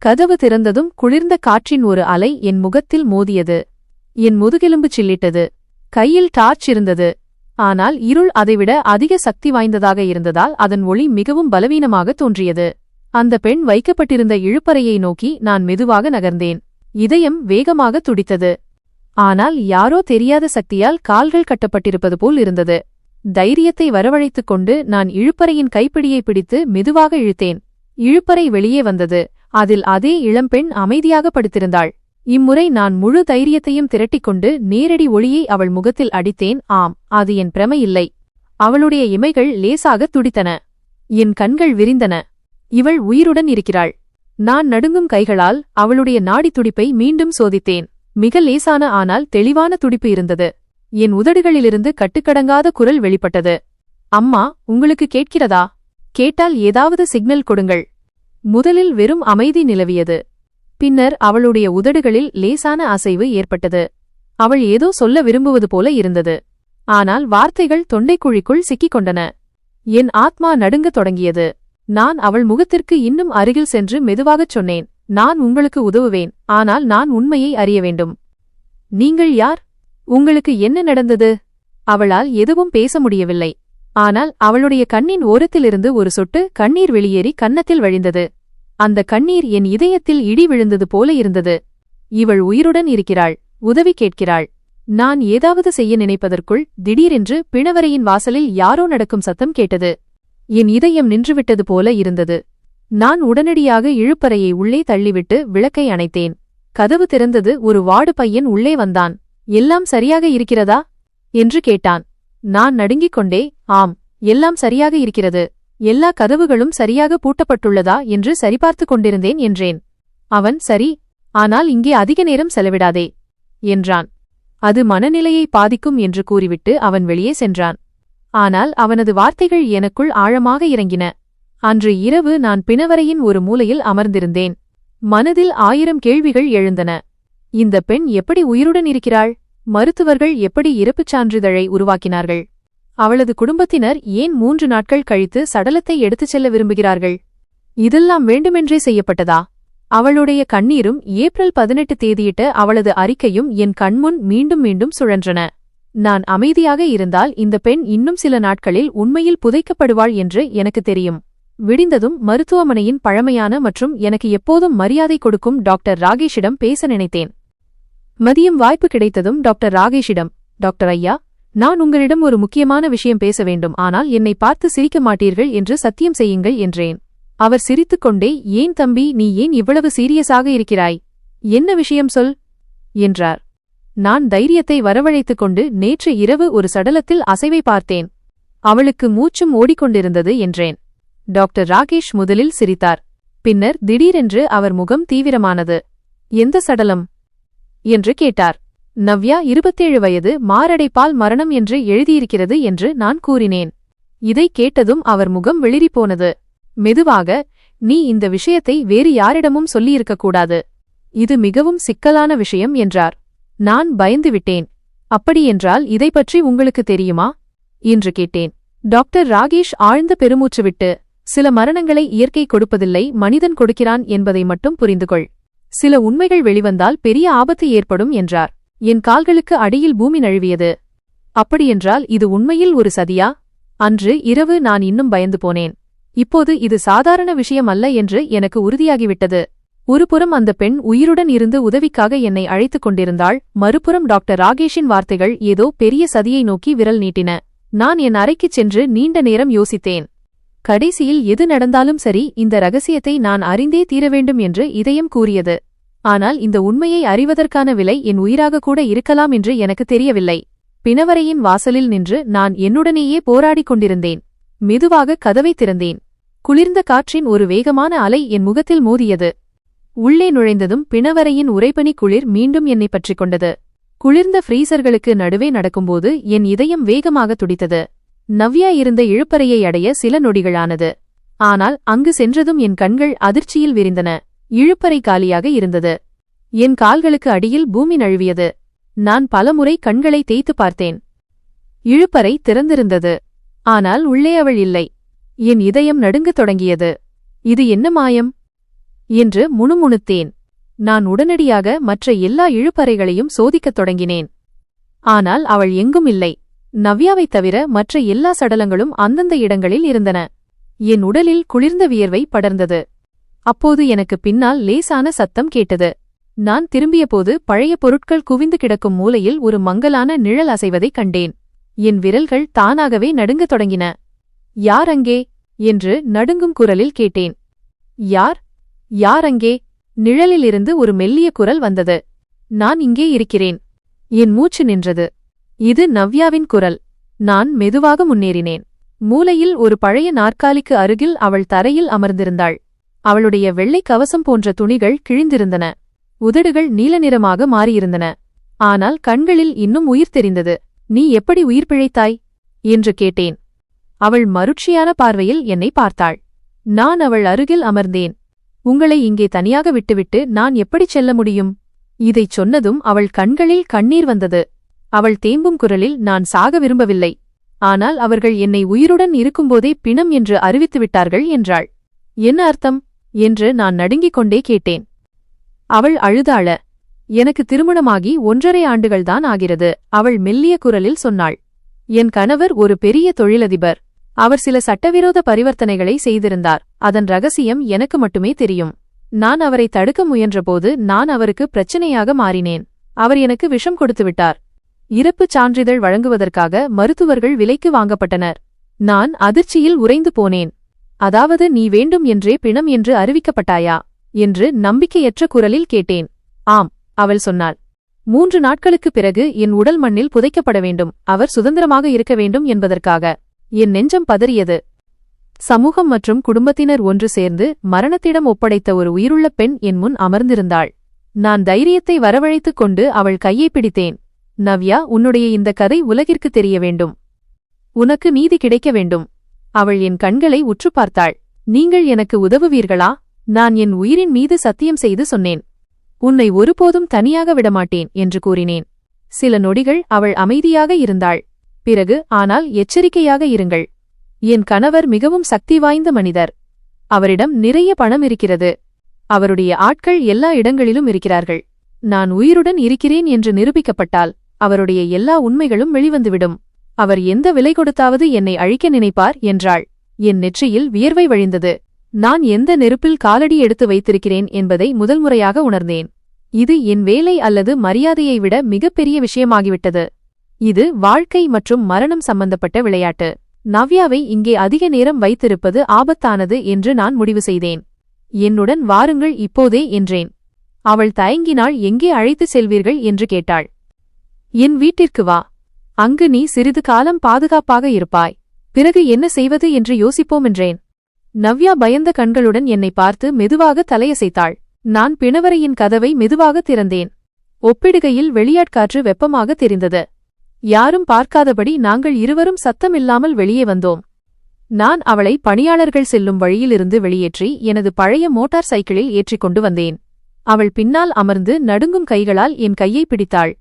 கதவு திறந்ததும் குளிர்ந்த காற்றின் ஒரு அலை என் முகத்தில் மோதியது. என் முதுகெலும்பு சில்லிட்டது. கையில் டார்ச் இருந்தது. ஆனால் இருள் அதைவிட அதிக சக்தி வாய்ந்ததாக இருந்ததால் அதன் ஒளி மிகவும் பலவீனமாக தோன்றியது. அந்த பெண் வைக்கப்பட்டிருந்த இழுப்பறையை நோக்கி நான் மெதுவாக நகர்ந்தேன். இதயம் வேகமாக துடித்தது. ஆனால் யாரோ தெரியாத சக்தியால் கால்கள் கட்டப்பட்டிருப்பது போல் இருந்தது. தைரியத்தை வரவழைத்துக் கொண்டு நான் இழுப்பறையின் கைப்பிடியை பிடித்து மெதுவாக இழுத்தேன். இழுப்பறை வெளியே வந்தது. அதில் அதே இளம்பெண் அமைதியாக படுத்திருந்தாள். இம்முறை நான் முழு தைரியத்தையும் திரட்டிக்கொண்டு நேரடி ஒளியை அவள் முகத்தில் அடித்தேன். ஆம், அது என் பிரமை இல்லை. அவளுடைய இமைகள் லேசாக துடித்தன. என் கண்கள் விரிந்தன. இவள் உயிருடன் இருக்கிறாள். நான் நடுங்கும் கைகளால் அவளுடைய நாடி துடிப்பை மீண்டும் சோதித்தேன். மிக லேசான ஆனால் தெளிவான துடிப்பு இருந்தது. என் உதடுகளிலிருந்து கட்டுக்கடங்காத குரல் வெளிப்பட்டது. அம்மா, உங்களுக்கு கேட்கிறதா? கேட்டால் ஏதாவது சிக்னல் கொடுங்கள். முதலில் வெறும் அமைதி நிலவியது. பின்னர் அவளுடைய உதடுகளில் லேசான அசைவு ஏற்பட்டது. அவள் ஏதோ சொல்ல விரும்புவது போல இருந்தது. ஆனால் வார்த்தைகள் தொண்டைக்குழிக்குள் சிக்கிக் கொண்டன. என் ஆத்மா நடுங்கத் தொடங்கியது. நான் அவள் முகத்திற்கு இன்னும் அருகில் சென்று மெதுவாகச் சொன்னேன், நான் உங்களுக்கு உதவுவேன், ஆனால் நான் உண்மையை அறிய வேண்டும். நீங்கள் யார்? உங்களுக்கு என்ன நடந்தது? அவளால் எதுவும் பேச முடியவில்லை. ஆனால் அவளுடைய கண்ணின் ஓரத்திலிருந்து ஒரு சொட்டு கண்ணீர் வெளியேறி கன்னத்தில் வழிந்தது. அந்த கண்ணீர் என் இதயத்தில் இடி விழுந்தது போல இருந்தது. இவள் உயிருடன் இருக்கிறாள், உதவி கேட்கிறாள். நான் ஏதாவது செய்ய நினைப்பதற்குள் திடீரென்று பிணவரையின் வாசலில் யாரோ நடக்கும் சத்தம் கேட்டது. என் இதயம் நின்றுவிட்டது போல இருந்தது. நான் உடனடியாக இழுப்பறையை உள்ளே தள்ளிவிட்டு விளக்கை அணைத்தேன். கதவு திறந்தது. ஒரு வார்டு பையன் உள்ளே வந்தான். எல்லாம் சரியாக இருக்கிறதா என்று கேட்டான். நான் நடுங்கிக் கொண்டே, ஆம், எல்லாம் சரியாக இருக்கிறது. எல்லா கதவுகளும் சரியாக பூட்டப்பட்டுள்ளதா என்று சரிபார்த்துக் கொண்டிருந்தேன் என்றேன். அவன், சரி, ஆனால் இங்கே அதிக நேரம் செலவிடாதே என்றான். அது மனநிலையை பாதிக்கும் என்று கூறிவிட்டு அவன் வெளியே சென்றான். ஆனால் அவனது வார்த்தைகள் எனக்குள் ஆழமாக இறங்கின. அன்று இரவு நான் பிணவரையின் ஒரு மூலையில் அமர்ந்திருந்தேன். மனதில் 1000 கேள்விகள் எழுந்தன. இந்த பெண் எப்படி உயிருடன் இருக்கிறாள்? மருத்துவர்கள் எப்படி இறப்புச் சான்றிதழை உருவாக்கினார்கள்? அவளது குடும்பத்தினர் ஏன் 3 நாட்கள் கழித்து சடலத்தை எடுத்துச் செல்ல விரும்புகிறார்கள்? இதெல்லாம் வேண்டுமென்றே செய்யப்பட்டதா? அவளுடைய கண்ணீரும் ஏப்ரல் 18 தேதியிட்ட அவளது அறிக்கையும் என் கண்முன் மீண்டும் மீண்டும் சுழன்றன. நான் அமைதியாக இருந்தால் இந்த பெண் இன்னும் சில நாட்களில் உண்மையில் புதைக்கப்படுவாள் என்று எனக்கு தெரியும். விடிந்ததும் மருத்துவமனையின் பழமையான மற்றும் எனக்கு எப்போதும் மரியாதை கொடுக்கும் டாக்டர் ராகேஷிடம் பேச நினைத்தேன். மதியம் வாய்ப்பு கிடைத்ததும் டாக்டர் ராகேஷிடம், டாக்டர் ஐயா, நான் உங்களிடம் ஒரு முக்கியமான விஷயம் பேச வேண்டும், ஆனால் என்னை பார்த்து சிரிக்க மாட்டீர்கள் என்று சத்தியம் செய்யுங்கள் என்றேன். அவர் சிரித்துக்கொண்டே, ஏன் தம்பி, நீ ஏன் இவ்வளவு சீரியஸாக இருக்கிறாய்? என்ன விஷயம் சொல் என்றார். நான் தைரியத்தை வரவழைத்துக் கொண்டு, நேற்று இரவு ஒரு சடலத்தில் அசைவை பார்த்தேன். அவளுக்கு மூச்சும் ஓடிக்கொண்டிருந்தது என்றேன். டாக்டர் ராகேஷ் முதலில் சிரித்தார். பின்னர் திடீரென்று அவர் முகம் தீவிரமானது. எந்த சடலம் என்று கேட்டார். நவ்யா, 27 வயது, மாரடைப்பால் மரணம் என்று எழுதியிருக்கிறது என்று நான் கூறினேன். இதை கேட்டதும் அவர் முகம் வெளிரிப்போனது. மெதுவாக, நீ இந்த விஷயத்தை வேறு யாரிடமும் சொல்லியிருக்கக்கூடாது. இது மிகவும் சிக்கலான விஷயம் என்றார். நான் பயந்துவிட்டேன். அப்படியென்றால் இதை பற்றி உங்களுக்கு தெரியுமா என்று கேட்டேன். டாக்டர் ராகேஷ் ஆழ்ந்த பெருமூச்சு விட்டு, சில மரணங்களை இயற்கை கொடுப்பதில்லை, மனிதன் கொடுக்கிறான் என்பதை மட்டும் புரிந்துகொள். சில உண்மைகள் வெளிவந்தால் பெரிய ஆபத்து ஏற்படும் என்றார். என் கால்களுக்கு அடியில் பூமி நழுவியது. அப்படியென்றால் இது உண்மையில் ஒரு சதியா? அன்று இரவு நான் இன்னும் பயந்து போனேன். இப்போது இது சாதாரண விஷயம் அல்ல என்று எனக்கு உறுதியாகிவிட்டது. ஒருபுறம் அந்த பெண் உயிருடன் இருந்து உதவிக்காக என்னை அழைத்துக் கொண்டிருந்தாள், மறுபுறம் டாக்டர் ராகேஷின் வார்த்தைகள் ஏதோ பெரிய சதியை நோக்கி விரல் நீட்டின. நான் என் அறைக்குச் சென்று நீண்ட நேரம் யோசித்தேன். கடைசியில் எது நடந்தாலும் சரி, இந்த ரகசியத்தை நான் அறிந்தே தீர வேண்டும் என்று இதயம் கூறியது. ஆனால் இந்த உண்மையை அறிவதற்கான விலை என் உயிராக கூட இருக்கலாம் என்று எனக்கு தெரியவில்லை. பிணவரையின் வாசலில் நின்று நான் என்னுடனேயே போராடிக் கொண்டிருந்தேன். மெதுவாக கதவை திறந்தேன். குளிர்ந்த காற்றின் ஒரு வேகமான அலை என் முகத்தில் மோதியது. உள்ளே நுழைந்ததும் பிணவரையின் உறைபனி குளிர் மீண்டும் என்னை பற்றிக் கொண்டது. குளிர்ந்த ஃப்ரீசர்களுக்கு நடுவே நடக்கும்போது என் இதயம் வேகமாக துடித்தது. நவ்யா இருந்த இழுப்பறையை அடைய சில நொடிகளானது. ஆனால் அங்கு சென்றதும் என் கண்கள் அதிர்ச்சியில் விரிந்தன. இழுப்பறை காலியாக இருந்தது. என் கால்களுக்கு அடியில் பூமி நழுவியது. நான் பலமுறை கண்களை தேய்த்து பார்த்தேன். இழுப்பறை திறந்திருந்தது. ஆனால் உள்ளே அவள் இல்லை. என் இதயம் நடுங்கத் தொடங்கியது. இது என்ன மாயம் என்று முணுமுணுத்தேன். நான் உடனடியாக மற்ற எல்லா இழுப்பறைகளையும் சோதிக்கத் தொடங்கினேன். ஆனால் அவள் எங்கும் இல்லை. நவ்யாவைத் தவிர மற்ற எல்லா சடலங்களும் அந்தந்த இடங்களில் இருந்தன. என் உடலில் குளிர்ந்த வியர்வை படர்ந்தது. அப்போது எனக்கு பின்னால் லேசான சத்தம் கேட்டது. நான் திரும்பியபோது பழைய பொருட்கள் குவிந்து கிடக்கும் மூலையில் ஒரு மங்கலான நிழல் அசைவதைக் கண்டேன். என் விரல்கள் தானாகவே நடுங்கத் தொடங்கின. யார் அங்கே என்று நடுங்கும் குரலில் கேட்டேன். யார் யார் அங்கே? நிழலிலிருந்து ஒரு மெல்லிய குரல் வந்தது. நான் இங்கே இருக்கிறேன். என் மூச்சு நின்றது. இது நவ்யாவின் குரல். நான் மெதுவாக முன்னேறினேன். மூலையில் ஒரு பழைய நாற்காலிக்கு அருகில் அவள் தரையில் அமர்ந்திருந்தாள். அவளுடைய வெள்ளை கவசம் போன்ற துணிகள் கிழிந்திருந்தன. உதடுகள் நீல நிறமாக மாறியிருந்தன. ஆனால் கண்களில் இன்னும் உயிர் தெரிந்தது. நீ எப்படி உயிர் பிழைத்தாய் என்று கேட்டேன். அவள் மருட்சியான பார்வையில் என்னை பார்த்தாள். நான் அவள் அருகில் அமர்ந்தேன். உங்களை இங்கே தனியாக விட்டுவிட்டு நான் எப்படிச் செல்ல முடியும்? இதைச் சொன்னதும் அவள் கண்களில் கண்ணீர் வந்தது. அவள் தேம்பும் குரலில், நான் சாக விரும்பவில்லை. ஆனால் அவர்கள் என்னை உயிருடன் இருக்கும்போதே பிணம் என்று அறிவித்துவிட்டார்கள் என்றாள். என்ன அர்த்தம் என்று நான் நடுங்கிக் கொண்டே கேட்டேன். அவள் அழுதாள. எனக்கு திருமணமாகி 1.5 ஆண்டுகள்தான் ஆகிறது. அவள் மெல்லிய குரலில் சொன்னாள். என் கணவர் ஒரு பெரிய தொழிலதிபர். அவர் சில சட்டவிரோத பரிவர்த்தனைகளை செய்திருந்தார். அதன் ரகசியம் எனக்கு மட்டுமே தெரியும். நான் அவரை தடுக்க முயன்றபோது நான் அவருக்கு பிரச்சனையாக மாறினேன். அவர் எனக்கு விஷம் கொடுத்துவிட்டார். இறப்புச் சான்றிதழ் வழங்குவதற்காக மருத்துவர்கள் விலைக்கு வாங்கப்பட்டனர். நான் அதிர்ச்சியில் உறைந்து போனேன். அதாவது நீ வேண்டும் என்றே பிணம் என்று அறிவிக்கப்பட்டாயா என்று நம்பிக்கையற்ற குரலில் கேட்டேன். ஆம், அவள் சொன்னாள். 3 நாட்களுக்குப் பிறகு என் உடல் மண்ணில் புதைக்கப்பட வேண்டும். அவர் சுதந்திரமாக இருக்க வேண்டும் என்பதற்காக. என் நெஞ்சம் பதறியது. சமூகம் மற்றும் குடும்பத்தினர் ஒன்று சேர்ந்து மரணத்திடம் ஒப்படைத்த ஒரு உயிருள்ள பெண் என் முன் அமர்ந்திருந்தாள். நான் தைரியத்தை வரவழைத்துக் கொண்டு அவள் கையை பிடித்தேன். நவ்யா, உன்னுடைய இந்த கதை உலகிற்கு தெரிய வேண்டும். உனக்கு நீதி கிடைக்க வேண்டும். அவள் என் கண்களை உற்று பார்த்தாள். நீங்கள் எனக்கு உதவுவீர்களா? நான் என் உயிரின் மீது சத்தியம் செய்து சொன்னேன். உன்னை ஒருபோதும் தனியாக விடமாட்டேன் என்று கூறினேன். சில நொடிகள் அவள் அமைதியாக இருந்தாள். பிறகு, ஆனால் எச்சரிக்கையாக இருங்கள். என் கணவர் மிகவும் சக்தி வாய்ந்த மனிதர். அவரிடம் நிறைய பணம் இருக்கிறது. அவருடைய ஆட்கள் எல்லா இடங்களிலும் இருக்கிறார்கள். நான் உயிருடன் இருக்கிறேன் என்று நிரூபிக்கப்பட்டால் அவருடைய எல்லா உண்மைகளும் வெளிவந்துவிடும். அவர் எந்த விலை கொடுத்தாவது என்னை அழிக்க நினைப்பார் என்றாள். என் நெற்றியில் வியர்வை வழிந்தது. நான் எந்த நெருப்பில் காலடி எடுத்து வைத்திருக்கிறேன் என்பதை முதல் முறையாக உணர்ந்தேன். இது என் வேலை அல்லது மரியாதையை விட மிகப்பெரிய விஷயமாகிவிட்டது. இது வாழ்க்கை மற்றும் மரணம் சம்பந்தப்பட்ட விளையாட்டு. நவ்யாவை இங்கே அதிக நேரம் வைத்திருப்பது ஆபத்தானது என்று நான் முடிவு செய்தேன். என்னுடன் வாருங்கள் இப்போதே என்றேன். அவள் தயங்கினாள். எங்கே அழைத்து செல்வீர்கள் என்று கேட்டாள். என் வீட்டிற்கு வா. அங்கு நீ சிறிது காலம் பாதுகாப்பாக இருப்பாய். பிறகு என்ன செய்வது என்று யோசிப்போம் என்றேன். நவ்யா பயந்த கண்களுடன் என்னை பார்த்து மெதுவாக தலையசைத்தாள். நான் பிணவரையின் கதவை மெதுவாக திறந்தேன். ஒப்பிடுகையில் வெளியாட்காற்று வெப்பமாக தெரிந்தது. யாரும் பார்க்காதபடி நாங்கள் இருவரும் சத்தமில்லாமல் வெளியே வந்தோம். நான் அவளை பணியாளர்கள் செல்லும் வழியிலிருந்து வெளியேற்றி எனது பழைய மோட்டார் சைக்கிளில் ஏற்றிக்கொண்டு வந்தேன். அவள் பின்னால் அமர்ந்து நடுங்கும் கைகளால் என் கையை பிடித்தாள்.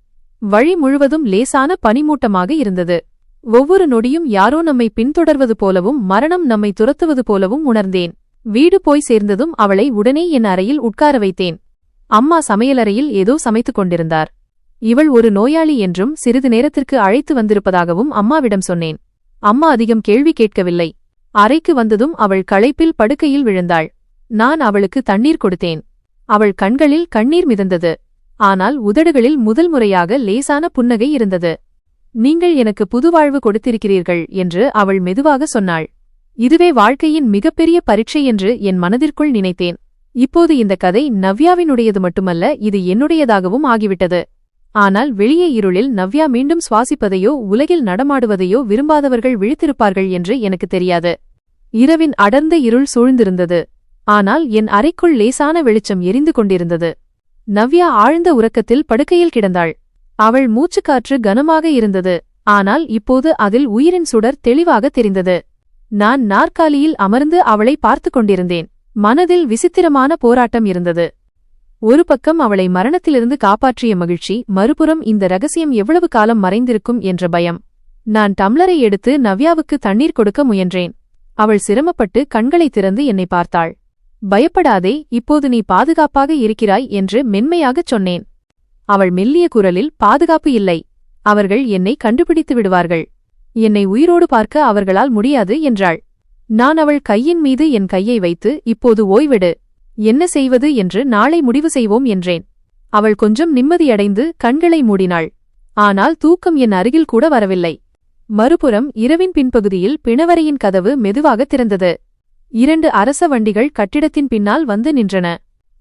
வழி முழுவதும் லேசான பனிமூட்டமாக இருந்தது. ஒவ்வொரு நொடியும் யாரோ நம்மை பின்தொடர்வது போலவும் மரணம் நம்மை துரத்துவது போலவும் உணர்ந்தேன். வீடு போய் சேர்ந்ததும் அவளை உடனே என் அறையில் உட்கார வைத்தேன். அம்மா சமையலறையில் ஏதோ சமைத்துக் கொண்டிருந்தார். இவள் ஒரு நோயாளி என்றும் சிறிது நேரத்திற்கு அழைத்து வந்திருப்பதாகவும் அம்மாவிடம் சொன்னேன். அம்மா அதிகம் கேள்வி கேட்கவில்லை. அறைக்கு வந்ததும் அவள் களைப்பில் படுக்கையில் விழுந்தாள். நான் அவளுக்கு தண்ணீர் கொடுத்தேன். அவள் கண்களில் கண்ணீர் மிதந்தது. ஆனால் உதடுகளில் முதல் முறையாக லேசான புன்னகை இருந்தது. நீங்கள் எனக்கு புதுவாழ்வு கொடுத்திருக்கிறீர்கள் என்று அவள் மெதுவாக சொன்னாள். இதுவே வாழ்க்கையின் மிகப்பெரிய பரீட்சை என்று என் மனதிற்குள் நினைத்தேன். இப்போது இந்த கதை நவ்யாவினுடையது மட்டுமல்ல, இது என்னுடையதாகவும் ஆகிவிட்டது. ஆனால் வெளியே இருளில் நவ்யா மீண்டும் சுவாசிப்பதையோ உலகில் நடமாடுவதையோ விரும்பாதவர்கள் விழித்திருப்பார்கள் என்று எனக்கு தெரியாது. இரவின் அடர்ந்த இருள் சூழ்ந்திருந்தது. ஆனால் என் அறைக்குள் லேசான வெளிச்சம் எரிந்து கொண்டிருந்தது. நவ்யா ஆழ்ந்த உறக்கத்தில் படுக்கையில் கிடந்தாள். அவள் மூச்சுக்காற்று கனமாக இருந்தது. ஆனால் இப்போது அதில் உயிரின் சுடர் தெளிவாக தெரிந்தது. நான் நாற்காலியில் அமர்ந்து அவளை பார்த்து கொண்டிருந்தேன். மனதில் விசித்திரமான போராட்டம் இருந்தது. ஒரு பக்கம் அவளை மரணத்திலிருந்து காப்பாற்றிய மகிழ்ச்சி, மறுபுறம் இந்த ரகசியம் எவ்வளவு காலம் மறைந்திருக்கும் என்ற பயம். நான் டம்ளரை எடுத்து நவ்யாவுக்கு தண்ணீர் கொடுக்க முயன்றேன். அவள் சிரமப்பட்டு கண்களை திறந்து என்னை பார்த்தாள். பயப்படாதே, இப்போது நீ பாதுகாப்பாக இருக்கிறாய் என்று மென்மையாகச் சொன்னேன். அவள் மெல்லிய குரலில், பாதுகாப்பு இல்லை. அவர்கள் என்னை கண்டுபிடித்து விடுவார்கள். என்னை உயிரோடு பார்க்க அவர்களால் முடியாது என்றாள். நான் அவள் கையின் மீது என் கையை வைத்து, இப்போது ஓய்விடு. என்ன செய்வது என்று நாளை முடிவு செய்வோம் என்றேன். அவள் கொஞ்சம் நிம்மதியடைந்து கண்களை மூடினாள். ஆனால் தூக்கம் என் அருகில் கூட வரவில்லை. மறுபுறம் இரவின் பின்பகுதியில் பிணவரையின் கதவு மெதுவாக திறந்தது. 2 அரச வண்டிகள் கட்டிடத்தின் பின்னால் வந்து நின்றன.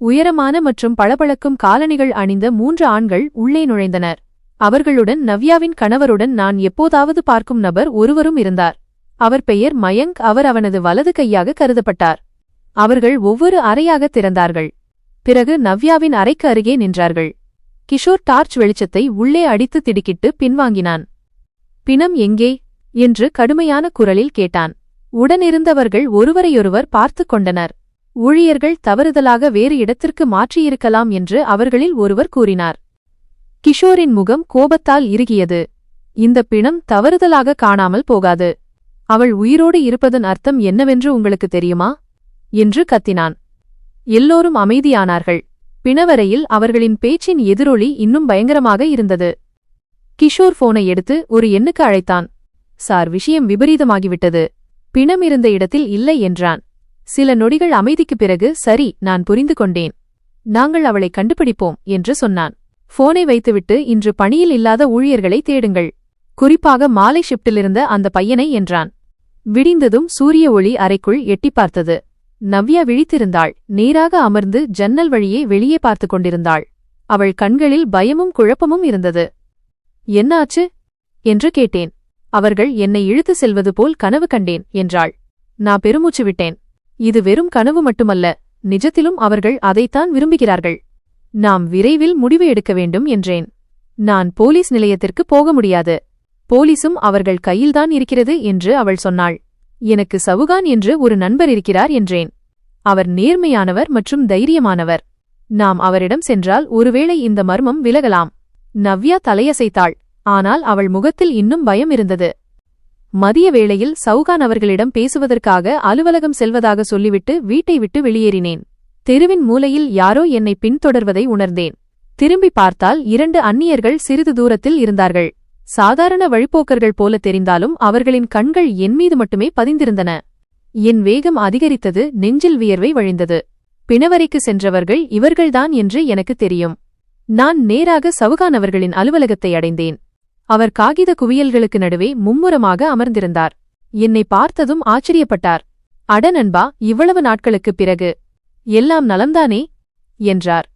உயரமான மற்றும் பளபளக்கும் காலணிகள் அணிந்த 3 ஆண்கள் உள்ளே நுழைந்தனர். அவர்களுடன் நவ்யாவின் கணவருடன் நான் எப்போதாவது பார்க்கும் நபர் ஒருவரும் இருந்தார். அவர் பெயர் மயங்க். அவர் அவனது வலது கையாக கருதப்பட்டார். அவர்கள் ஒவ்வொரு அறையாக திறந்தார்கள். பிறகு நவ்யாவின் அறைக்கு அருகே நின்றார்கள். கிஷோர் டார்ச் வெளிச்சத்தை உள்ளே அடித்து திடுக்கிட்டு பின்வாங்கினான். பிணம் எங்கே என்று கடுமையான குரலில் கேட்டான். உடனிருந்தவர்கள் ஒருவரையொருவர் பார்த்து கொண்டனர். ஊழியர்கள் தவறுதலாக வேறு இடத்திற்கு மாற்றியிருக்கலாம் என்று அவர்களில் ஒருவர் கூறினார். கிஷோரின் முகம் கோபத்தால் இறுகியது. இந்த பிணம் தவறுதலாக காணாமல் போகாது. அவள் உயிரோடு இருப்பதன் அர்த்தம் என்னவென்று உங்களுக்கு தெரியுமா என்று கத்தினான். எல்லோரும் அமைதியானார்கள். பிணவரையில் அவர்களின் பேச்சின் எதிரொலி இன்னும் பயங்கரமாக இருந்தது. கிஷோர் போனை எடுத்து ஒரு எண்ணுக்கு அழைத்தான். சார், விஷயம் விபரீதமாகிவிட்டது. பிணம் இருந்த இடத்தில் இல்லை என்றான். சில நொடிகள் அமைதிக்குப் பிறகு, சரி, நான் புரிந்து கொண்டேன். நாங்கள் அவளை கண்டுபிடிப்போம் என்று சொன்னான். போனை வைத்துவிட்டு இன்று பணியில் இல்லாத ஊழியர்களை தேடுங்கள். குறிப்பாக மாலை ஷிப்டிலிருந்த அந்த பையனை என்றான். விடிந்ததும் சூரிய ஒளி அறைக்குள் எட்டி பார்த்தது. நவ்யா விழித்திருந்தாள். நேராக அமர்ந்து ஜன்னல் வழியே வெளியே பார்த்து கொண்டிருந்தாள். அவள் கண்களில் பயமும் குழப்பமும் இருந்தது. என்ன ஆச்சு என்று கேட்டேன். அவர்கள் என்னை இழுத்து செல்வது போல் கனவு கண்டேன் என்றாள். நான் பெருமூச்சு விட்டேன். இது வெறும் கனவு மட்டுமல்ல, நிஜத்திலும் அவர்கள் அதைத்தான் விரும்புகிறார்கள். நாம் விரைவில் முடிவு எடுக்க வேண்டும் என்றேன். நான் போலீஸ் நிலையத்திற்கு போக முடியாது. போலீசும் அவர்கள் கையில்தான் இருக்கிறது என்று அவள் சொன்னாள். எனக்கு சவுகான் என்று ஒரு நண்பர் இருக்கிறார் என்றேன். அவர் நேர்மையானவர் மற்றும் தைரியமானவர். நாம் அவரிடம் சென்றால் ஒருவேளை இந்த மர்மம் விலகலாம். நவ்யா தலையசைத்தாள். ஆனால் அவள் முகத்தில் இன்னும் பயம் இருந்தது. மதிய வேளையில் சவுகான் அவர்களிடம் பேசுவதற்காக அலுவலகம் செல்வதாக சொல்லிவிட்டு வீட்டை விட்டு வெளியேறினேன். தெருவின் மூலையில் யாரோ என்னை பின்தொடர்வதை உணர்ந்தேன். திரும்பி பார்த்தால் 2 அந்நியர்கள் சிறிது தூரத்தில் இருந்தார்கள். சாதாரண வழிப்போக்கர்கள் போல தெரிந்தாலும் அவர்களின் கண்கள் என் மீது மட்டுமே பதிந்திருந்தன. என் வேகம் அதிகரித்தது. நெஞ்சில் வியர்வை வழிந்தது. பிணவரைக்கு சென்றவர்கள் இவர்கள்தான் என்று எனக்கு தெரியும். நான் நேராக சவுகான் அவர்களின் அலுவலகத்தை அடைந்தேன். அவர் காகித குவியல்களுக்கு நடுவே மும்முரமாக அமர்ந்திருந்தார். என்னை பார்த்ததும் ஆச்சரியப்பட்டார். அட நண்பா, இவ்வளவு நாட்களுக்குப் பிறகு எல்லாம் நலம்தானே என்றார்.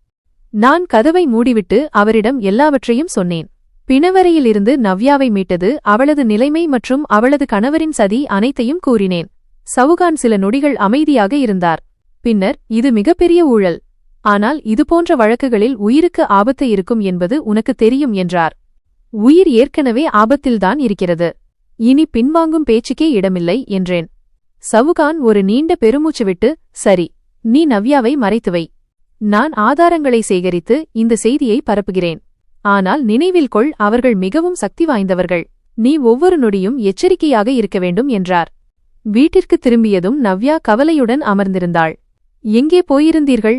நான் கதவை மூடிவிட்டு அவரிடம் எல்லாவற்றையும் சொன்னேன். பிணவரையிலிருந்து நவ்யாவை மீட்டது, அவளது நிலைமை மற்றும் அவளது கணவரின் சதி அனைத்தையும் கூறினேன். சவுகான் சில நொடிகள் அமைதியாக இருந்தார். பின்னர், இது மிகப்பெரிய ஊழல். ஆனால் இதுபோன்ற வழக்குகளில் உயிருக்கு ஆபத்து இருக்கும் என்பது உனக்கு தெரியும் என்றார். உயிர் ஏற்கனவே ஆபத்தில்தான் இருக்கிறது. இனி பின்வாங்கும் பேச்சுக்கே இடமில்லை என்றேன். சவுகான் ஒரு நீண்ட பெருமூச்சு விட்டு, சரி, நீ நவ்யாவை மறைத்துவை. நான் ஆதாரங்களை சேகரித்து இந்த செய்தியை பரப்புகிறேன். ஆனால் நினைவில் கொள், அவர்கள் மிகவும் சக்தி வாய்ந்தவர்கள். நீ ஒவ்வொரு நொடியும் எச்சரிக்கையாக இருக்க வேண்டும் என்றார். வீட்டிற்கு திரும்பியதும் நவ்யா கவலையுடன் அமர்ந்திருந்தாள். எங்கே போயிருந்தீர்கள்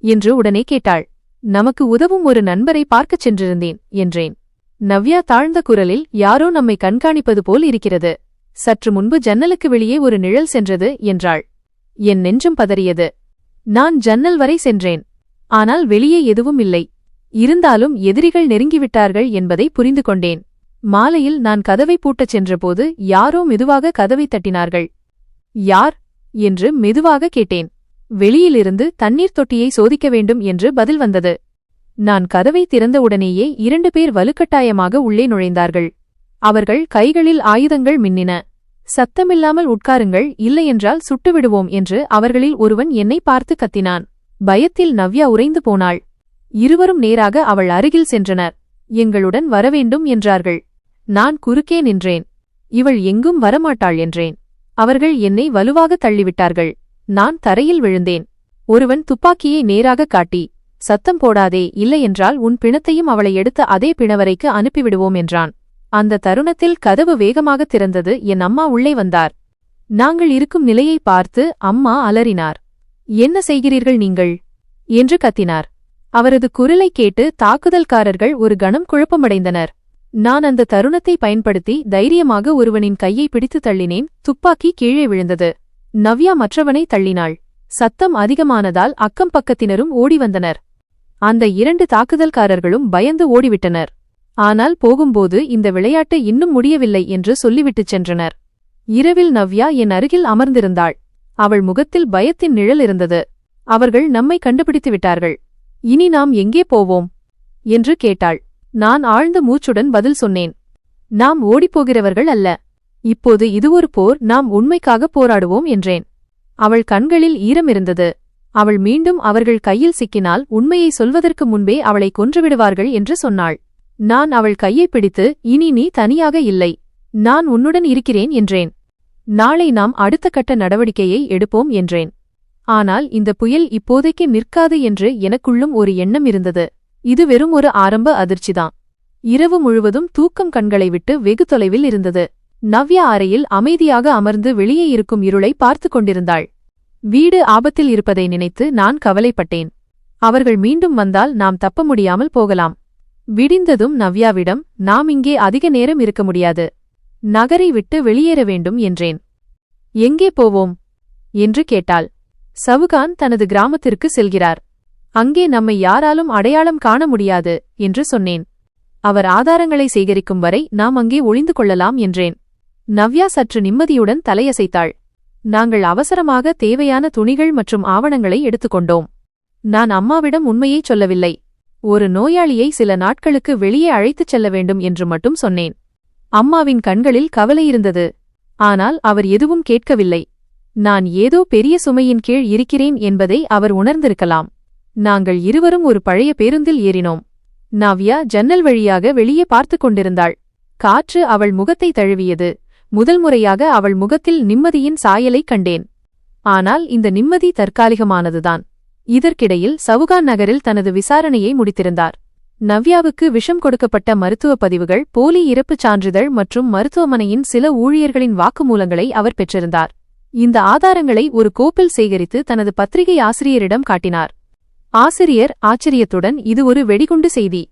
என்று உடனே கேட்டாள். நமக்கு உதவும் ஒரு நண்பரை பார்க்கச் சென்றிருந்தேன் என்றேன். நவ்யா தாழ்ந்த குரலில், யாரோ நம்மை கண்காணிப்பது போல் இருக்கிறது. சற்று முன்பு ஜன்னலுக்கு வெளியே ஒரு நிழல் சென்றது என்றாள். என் நெஞ்சம் பதறியது. நான் ஜன்னல் வரை சென்றேன். ஆனால் வெளியே எதுவும் இல்லை. இருந்தாலும் எதிரிகள் நெருங்கிவிட்டார்கள் என்பதை புரிந்து கொண்டேன். மாலையில் நான் கதவை பூட்டச் சென்றபோது யாரோ மெதுவாக கதவை தட்டினார்கள். யார் என்று மெதுவாக கேட்டேன். வெளியிலிருந்து தண்ணீர் தொட்டியை சோதிக்க வேண்டும் என்று பதில் வந்தது. நான் கதவை திறந்தவுடனேயே 2 பேர் வலுக்கட்டாயமாக உள்ளே நுழைந்தார்கள். அவர்கள் கைகளில் ஆயுதங்கள் மின்னின. சத்தமில்லாமல் உட்காருங்கள், இல்லையென்றால் சுட்டுவிடுவோம் என்று அவர்களில் ஒருவன் என்னை பார்த்து கத்தினான். பயத்தில் நவ்யா உறைந்து போனாள். இருவரும் நேராக அவள் அருகில் சென்றனர். எங்களுடன் வரவேண்டும் என்றார்கள். நான் குறுக்கே நின்றேன். இவள் எங்கும் வரமாட்டாள் என்றேன். அவர்கள் என்னை வலுவாக தள்ளிவிட்டார்கள். நான் தரையில் விழுந்தேன். ஒருவன் துப்பாக்கியை நேராக காட்டி, சத்தம் போடாதே, இல்லையென்றால் உன் பிணத்தையும் அவளை எடுத்த அதே பிணவரைக்கு அனுப்பிவிடுவோம் என்றான். அந்த தருணத்தில் கதவு வேகமாக திறந்தது. என் அம்மா உள்ளே வந்தார். நாங்கள் இருக்கும் நிலையை பார்த்து அம்மா அலறினார். என்ன செய்கிறீர்கள் நீங்கள் என்று கத்தினார். அவரது குரலை கேட்டு தாக்குதல்காரர்கள் ஒரு கணம் குழப்பமடைந்தனர். நான் அந்த தருணத்தை பயன்படுத்தி தைரியமாக ஒருவனின் கையை பிடித்து தள்ளினேன். துப்பாக்கி கீழே விழுந்தது. நவ்யா மற்றவனை தள்ளினாள். சத்தம் அதிகமானதால் அக்கம் பக்கத்தினரும் ஓடி வந்தனர். அந்த 2 தாக்குதல்காரர்களும் பயந்து ஓடிவிட்டனர். ஆனால் போகும்போது இந்த விளையாட்டு இன்னும் முடியவில்லை என்று சொல்லிவிட்டுச் சென்றனர். இரவில் நவ்யா என் அருகில் அமர்ந்திருந்தாள். அவள் முகத்தில் பயத்தின் நிழல் இருந்தது. அவர்கள் நம்மை கண்டுபிடித்து விட்டார்கள். இனி நாம் எங்கே போவோம் என்று கேட்டாள். நான் ஆழ்ந்த மூச்சுடன் பதில் சொன்னேன். நாம் ஓடிப்போகிறவர்கள் அல்ல. இப்போது இது ஒரு போர், நாம் உண்மைக்காக போராடுவோம் என்றேன். அவள் கண்களில் ஈரம் இருந்தது. அவள் மீண்டும் அவர்கள் கையில் சிக்கினால் உண்மையை சொல்வதற்கு முன்பே அவளை கொன்றுவிடுவார்கள் என்று சொன்னாள். நான் அவள் கையை பிடித்து, இனி நீ தனியாக இல்லை, நான் உன்னுடன் இருக்கிறேன் என்றேன். நாளை நாம் அடுத்த கட்ட நடவடிக்கையை எடுப்போம் என்றேன். ஆனால் இந்த புயல் இப்போதைக்கு நிற்காது என்று எனக்குள்ளும் ஒரு எண்ணம் இருந்தது. இது வெறும் ஒரு ஆரம்ப அதிர்ச்சிதான். இரவு முழுவதும் தூக்கம் கண்களை விட்டு வெகு தொலைவில் இருந்தது. நவ்யா அறையில் அமைதியாக அமர்ந்து வெளியே இருக்கும் இருளை பார்த்து கொண்டிருந்தாள். வீடு ஆபத்தில் இருப்பதை நினைத்து நான் கவலைப்பட்டேன். அவர்கள் மீண்டும் வந்தால் நாம் தப்ப முடியாமல் போகலாம். விடிந்ததும் நவ்யாவிடம், நாம் இங்கே அதிக நேரம் இருக்க முடியாது, நகரை விட்டு வெளியேற வேண்டும் என்றேன். எங்கே போவோம் என்று கேட்டாள். சவுகான் தனது கிராமத்திற்கு செல்கிறார். அங்கே நம்மை யாராலும் அடையாளம் காண முடியாது என்று சொன்னேன். அவர் ஆதாரங்களை சேகரிக்கும் வரை நாம் அங்கே ஒளிந்து கொள்ளலாம் என்றேன். நவ்யா சற்று நிம்மதியுடன் தலையசைத்தாள். நாங்கள் அவசரமாக தேவையான துணிகள் மற்றும் ஆவணங்களை எடுத்துக்கொண்டோம். நான் அம்மாவிடம் உண்மையைச் சொல்லவில்லை. ஒரு நோயாளியை சில நாட்களுக்கு வெளியே அழைத்துச் செல்ல வேண்டும் என்று மட்டும் சொன்னேன். அம்மாவின் கண்களில் கவலை இருந்தது. ஆனால் அவர் எதுவும் கேட்கவில்லை. நான் ஏதோ பெரிய சுமையின் கீழ் இருக்கிறேன் என்பதை அவர் உணர்ந்திருக்கலாம். நாங்கள் இருவரும் ஒரு பழைய பேருந்தில் ஏறினோம். நவ்யா ஜன்னல் வழியாக வெளியே பார்த்து கொண்டிருந்தாள். காற்று அவள் முகத்தை தழுவியது. முதல் முறையாக அவள் முகத்தில் நிம்மதியின் சாயலை கண்டேன். ஆனால் இந்த நிம்மதி தற்காலிகமானதுதான். இதற்கிடையில் சவுகான் நகரில் தனது விசாரணையை முடித்திருந்தார். நவ்யாவுக்கு விஷம் கொடுக்கப்பட்ட மருத்துவ பதிவுகள், போலி இறப்புச் சான்றிதழ் மற்றும் மருத்துவமனையின் சில ஊழியர்களின் வாக்குமூலங்களை அவர் பெற்றிருந்தார். இந்த ஆதாரங்களை ஒரு கோப்பில் சேகரித்து தனது பத்திரிகை ஆசிரியரிடம் காட்டினார். ஆசிரியர் ஆச்சரியத்துடன், இது ஒரு வெடிகுண்டு செய்தி.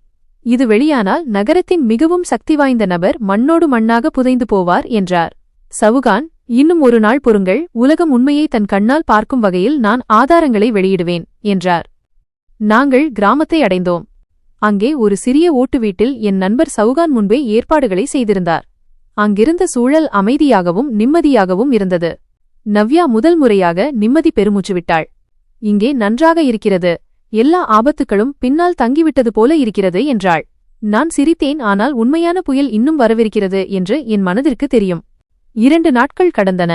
இது வெளியானால் நகரத்தின் மிகவும் சக்தி வாய்ந்த நபர் மண்ணோடு மண்ணாக புதைந்து போவார் என்றார். சவுகான், இன்னும் ஒரு நாள் பொறுங்கள், உலகம் உண்மையை தன் கண்ணால் பார்க்கும் வகையில் நான் ஆதாரங்களை வெளியிடுவேன் என்றார். நாங்கள் கிராமத்தை அடைந்தோம். அங்கே ஒரு சிறிய ஓட்டு வீட்டில் என் நண்பர் சவுகான் முன்பே ஏற்பாடுகளை செய்திருந்தார். அங்கிருந்த சூழல் அமைதியாகவும் நிம்மதியாகவும் இருந்தது. நவ்யா முதல் முறையாக நிம்மதி பெருமூச்சு விட்டாள். இங்கே நன்றாக இருக்கிறது, எல்லா ஆபத்துகளும் பின்னால் தங்கிவிட்டது போல இருக்கிறது என்றாள். நான் சிரித்தேன். ஆனால் உண்மையான புயல் இன்னும் வரவிருக்கிறது என்று என் மனதிற்கு தெரியும். 2 நாட்கள் கடந்தன.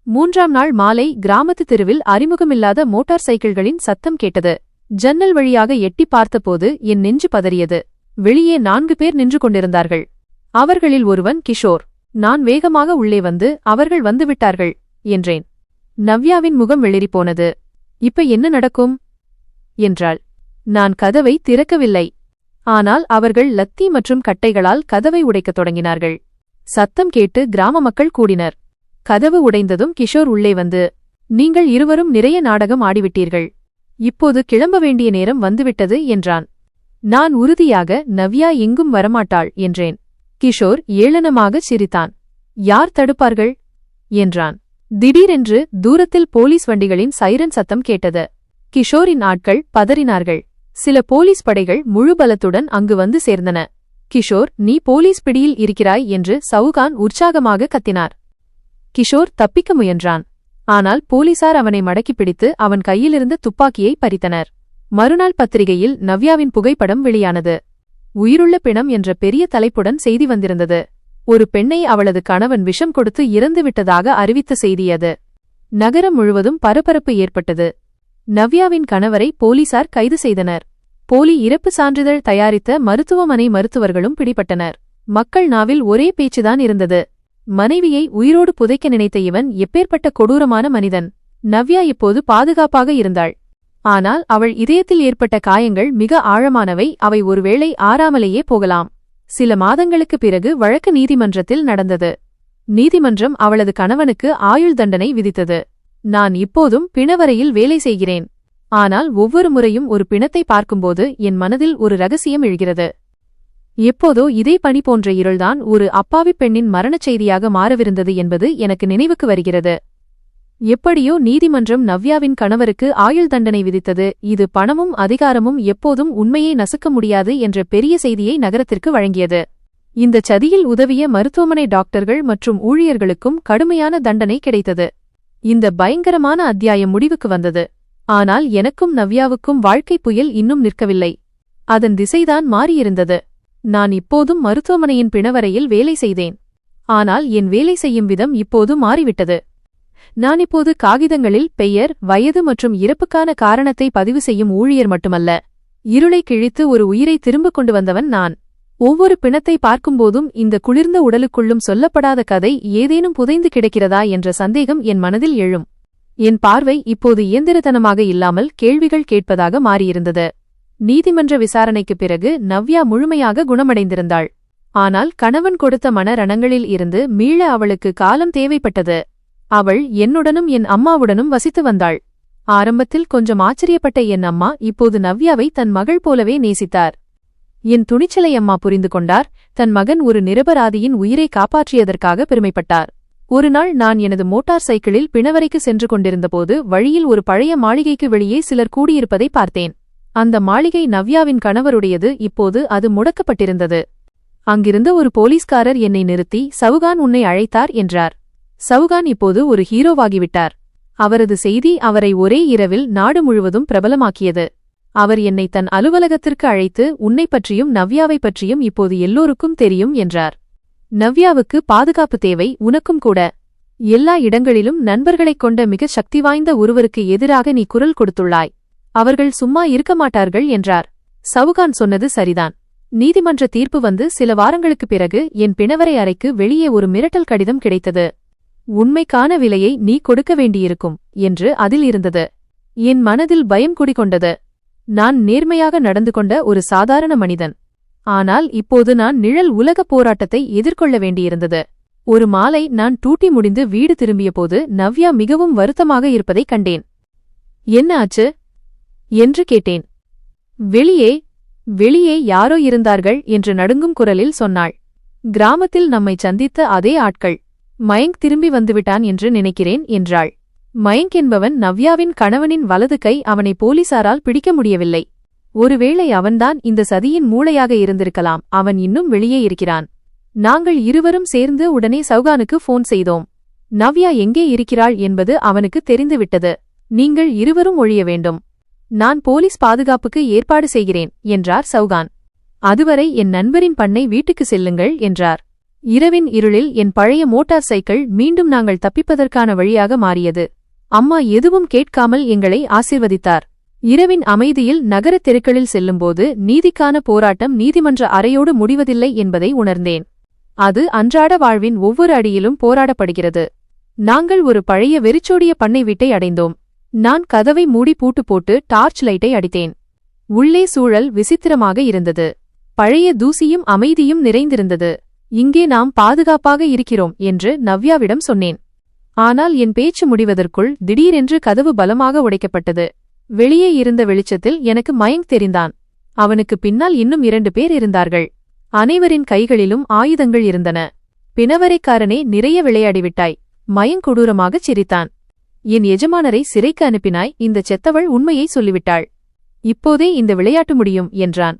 3ஆம் நாள் மாலை கிராமத்து தெருவில் அறிமுகமில்லாத மோட்டார் சைக்கிள்களின் சத்தம் கேட்டது. ஜன்னல் வழியாக எட்டி பார்த்தபோது என் நெஞ்சு பதறியது. வெளியே 4 பேர் நின்று கொண்டிருந்தார்கள். அவர்களில் ஒருவன் கிஷோர். நான் வேகமாக உள்ளே வந்து, அவர்கள் வந்துவிட்டார்கள் என்றேன். நவ்யாவின் முகம் வெளிரிப்போனது. இப்ப என்ன நடக்கும் என்றாள். நான் கதவை திறக்கவில்லை. ஆனால் அவர்கள் லத்தி மற்றும் கட்டைகளால் கதவை உடைக்கத் தொடங்கினார்கள். சத்தம் கேட்டு கிராம மக்கள் கூடினர். கதவு உடைந்ததும் கிஷோர் உள்ளே வந்து, நீங்கள் இருவரும் நிறைய நாடகம் ஆடிவிட்டீர்கள், இப்போது கிளம்ப வேண்டிய நேரம் வந்துவிட்டது என்றான். நான் உறுதியாக நவ்யா எங்கும் வரமாட்டாள் என்றேன். கிஷோர் ஏளனமாகச் சிரித்தான். யார் தடுப்பார்கள் என்றான். திடீரென்று தூரத்தில் போலீஸ் வண்டிகளின் சைரன் சத்தம் கேட்டது. கிஷோரின் ஆட்கள் பதறினார்கள். சில போலீஸ் படைகள் முழு பலத்துடன் அங்கு வந்து சேர்ந்தன. கிஷோர், நீ போலீஸ் பிடியில் இருக்கிறாய் என்று சவுகான் உற்சாகமாக கத்தினார். கிஷோர் தப்பிக்க முயன்றான். ஆனால் போலீசார் அவனை மடக்கிப் பிடித்து அவன் கையிலிருந்த துப்பாக்கியை பறித்தனர். மறுநாள் பத்திரிகையில் நவ்யாவின் புகைப்படம் வெளியானது. உயிருள்ள பிணம் என்ற பெரிய தலைப்புடன் செய்தி வந்திருந்தது. ஒரு பெண்ணை அவளது கணவன் விஷம் கொடுத்து இறந்துவிட்டதாக அறிவித்த செய்தி அது. நகரம் முழுவதும் பரபரப்பு ஏற்பட்டது. நவ்யாவின் கணவரை போலீசார் கைது செய்தனர். போலி இறப்பு சான்றிதழ் தயாரித்த மருத்துவமனை மருத்துவர்களும் பிடிபட்டனர். மக்கள் நாவில் ஒரே பேச்சுதான் இருந்தது. மனைவியை உயிரோடு புதைக்க நினைத்த இவன் எப்பேற்பட்ட கொடூரமான மனிதன். நவ்யா இப்போது பாதுகாப்பாக இருந்தாள். ஆனால் அவள் இதயத்தில் ஏற்பட்ட காயங்கள் மிக ஆழமானவை. அவை ஒருவேளை ஆறாமலேயே போகலாம். சில மாதங்களுக்குப் பிறகு வழக்கு நீதிமன்றத்தில் நடந்தது. நீதிமன்றம் அவளது கணவனுக்கு ஆயுள் தண்டனை விதித்தது. நான் இப்போதும் பிணவரையில் வேலை செய்கிறேன். ஆனால் ஒவ்வொரு முறையும் ஒரு பிணத்தை பார்க்கும்போது என் மனதில் ஒரு ரகசியம் எழுகிறது. எப்போதோ இதே பனி போன்ற இருள்தான் ஒரு அப்பாவிப் பெண்ணின் மரணச் செய்தியாக மாறவிருந்தது என்பது எனக்கு நினைவுக்கு வருகிறது. எப்படியோ நீதிமன்றம் நவ்யாவின் கணவருக்கு ஆயுள் தண்டனை விதித்தது. இது பணமும் அதிகாரமும் எப்போதும் உண்மையை நசுக்க முடியாது என்ற பெரிய செய்தியை நகரத்திற்கு வழங்கியது. இந்த சதியில் உதவிய மருத்துவமனை டாக்டர்கள் மற்றும் ஊழியர்களுக்கும் கடுமையான தண்டனை கிடைத்தது. இந்த பயங்கரமான அத்தியாயம் முடிவுக்கு வந்தது. ஆனால் எனக்கும் நவ்யாவுக்கும் வாழ்க்கை புயல் இன்னும் நிற்கவில்லை. அதன் திசைதான் மாறியிருந்தது. நான் இப்போதும் மருத்துவமனையின் பிணவரையில் வேலை செய்தேன். ஆனால் என் வேலை செய்யும் விதம் இப்போது மாறிவிட்டது. நான் இப்போது காகிதங்களில் பெயர், வயது மற்றும் இறப்புக்கான காரணத்தை பதிவு செய்யும் ஊழியர் மட்டுமல்ல. இருளை கிழித்து ஒரு உயிரை திரும்பக் கொண்டு வந்தவன் நான். ஒவ்வொரு பிணத்தை பார்க்கும்போதும் இந்த குளிர்ந்த உடலுக்குள்ளும் சொல்லப்படாத கதை ஏதேனும் புதைந்து கிடக்கிறதா என்ற சந்தேகம் என் மனதில் எழும். என் பார்வை இப்போது இயந்திரத்தனமாக இல்லாமல் கேள்விகள் கேட்பதாக மாறியிருந்தது. நீதிமன்ற விசாரணைக்குப் பிறகு நவ்யா முழுமையாக குணமடைந்திருந்தாள். ஆனால் கணவன் கொடுத்த மனரணங்களில் இருந்து மீள அவளுக்கு காலம் தேவைப்பட்டது. அவள் என்னுடனும் என் அம்மாவுடனும் வசித்து வந்தாள். ஆரம்பத்தில் கொஞ்சம் ஆச்சரியப்பட்ட என் அம்மா இப்போது நவ்யாவை தன் மகள் போலவே நேசித்தார். என் துணிச்சலை அம்மா புரிந்து கொண்டார். தன் மகன் ஒரு நிரபராதியின் உயிரை காப்பாற்றியதற்காக பெருமைப்பட்டார். ஒருநாள் நான் எனது மோட்டார் சைக்கிளில் பிணவரைக்கு சென்று கொண்டிருந்தபோது வழியில் ஒரு பழைய மாளிகைக்கு வெளியே சிலர் கூடியிருப்பதை பார்த்தேன். அந்த மாளிகை நவ்யாவின் கணவருடையது. இப்போது அது முடக்கப்பட்டிருந்தது. அங்கிருந்த ஒரு போலீஸ்காரர் என்னை நிறுத்தி, சவுகான் உன்னை அழைத்தார் என்றார். சவுகான் இப்போது ஒரு ஹீரோவாகிவிட்டார். அவரது செய்தி அவரை ஒரே இரவில் நாடு முழுவதும் பிரபலமாக்கியது. அவர் என்னை தன் அலுவலகத்திற்கு அழைத்து, உன்னை பற்றியும் நவ்யாவை பற்றியும் இப்போது எல்லோருக்கும் தெரியும் என்றார். நவ்யாவுக்கு பாதுகாப்பு தேவை, உனக்கும் கூட. எல்லா இடங்களிலும் நண்பர்களைக் கொண்ட மிக சக்தி வாய்ந்த ஒருவருக்கு எதிராக நீ குரல் கொடுத்துள்ளாய். அவர்கள் சும்மா இருக்க மாட்டார்கள் என்றார். சவுகான் சொன்னது சரிதான். நீதிமன்ற தீர்ப்பு வந்து சில வாரங்களுக்குப் பிறகு என் பிணவரை அறைக்கு வெளியே ஒரு மிரட்டல் கடிதம் கிடைத்தது. உண்மைக்கான விலையை நீ கொடுக்க வேண்டியிருக்கும் என்று அதில் இருந்தது. என் மனதில் பயம் குடிகொண்டது. நான் நேர்மையாக நடந்து கொண்ட ஒரு சாதாரண மனிதன். ஆனால் இப்போது நான் நிழல் உலகப் போராட்டத்தை எதிர்கொள்ள வேண்டியிருந்தது. ஒரு மாலை நான் டூட்டி முடிந்து வீடு திரும்பியபோது நவ்யா மிகவும் வருத்தமாக இருப்பதைக் கண்டேன். என்ன ஆச்சு என்று கேட்டேன். வெளியே யாரோ இருந்தார்கள் என்று நடுங்கும் குரலில் சொன்னாள். கிராமத்தில் நம்மை சந்தித்த அதே ஆட்கள். மயங்க் திரும்பி வந்துவிட்டான் என்று நினைக்கிறேன் என்றாள். மயங்க் என்பவன் நவ்யாவின் கணவனின் வலது கை. அவனை போலீசாரால் பிடிக்க முடியவில்லை. ஒருவேளை அவன்தான் இந்த சதியின் மூளையாக இருந்திருக்கலாம். அவன் இன்னும் வெளியே இருக்கிறான். நாங்கள் இருவரும் சேர்ந்து உடனே சௌகானுக்கு போன் செய்தோம். நவ்யா எங்கே இருக்கிறாள் என்பது அவனுக்கு தெரிந்துவிட்டது. நீங்கள் இருவரும் ஒழிய வேண்டும். நான் போலீஸ் பாதுகாப்புக்கு ஏற்பாடு செய்கிறேன் என்றார் சௌகான். அதுவரை என் நண்பரின் பண்ணை வீட்டுக்கு செல்லுங்கள் என்றார். இரவின் இருளில் என் பழைய மோட்டார் சைக்கிள் மீண்டும் நாங்கள் தப்பிப்பதற்கான வழியாக மாறியது. அம்மா எதுவும் கேட்காமல் எங்களை ஆசீர்வதித்தார். இரவின் அமைதியில் நகரத் தெருக்களில் செல்லும்போது நீதிக்கான போராட்டம் நீதிமன்ற அறையோடு முடிவதில்லை என்பதை உணர்ந்தேன். அது அன்றாட வாழ்வின் ஒவ்வொரு அடியிலும் போராடப்படுகிறது. நாங்கள் ஒரு பழைய வெறிச்சோடிய பண்ணை வீட்டை அடைந்தோம். நான் கதவை மூடி பூட்டு போட்டு டார்ச் லைட்டை அடித்தேன். உள்ளே சூழல் விசித்திரமாக இருந்தது. பழைய தூசியும் அமைதியும் நிறைந்திருந்தது. இங்கே நாம் பாதுகாப்பாக இருக்கிறோம் என்று நவ்யாவிடம் சொன்னேன். ஆனால் என் பேச்சு முடிவதற்குள் திடீரென்று கதவு பலமாக உடைக்கப்பட்டது. வெளியே இருந்த வெளிச்சத்தில் எனக்கு மயங்க் தெரிந்தான். அவனுக்கு பின்னால் இன்னும் 2 பேர் இருந்தார்கள். அனைவரின் கைகளிலும் ஆயுதங்கள் இருந்தன. பிணவரைக்காரனே, நிறைய விளையாடிவிட்டாய். மயங்க் கொடூரமாகச் சிரித்தான். என் எஜமானரை சிறைக்கு அனுப்பினாய். இந்த செத்தவள் உண்மையை சொல்லிவிட்டாள். இப்போதே இந்த விளையாட்டு முடியும் என்றான்.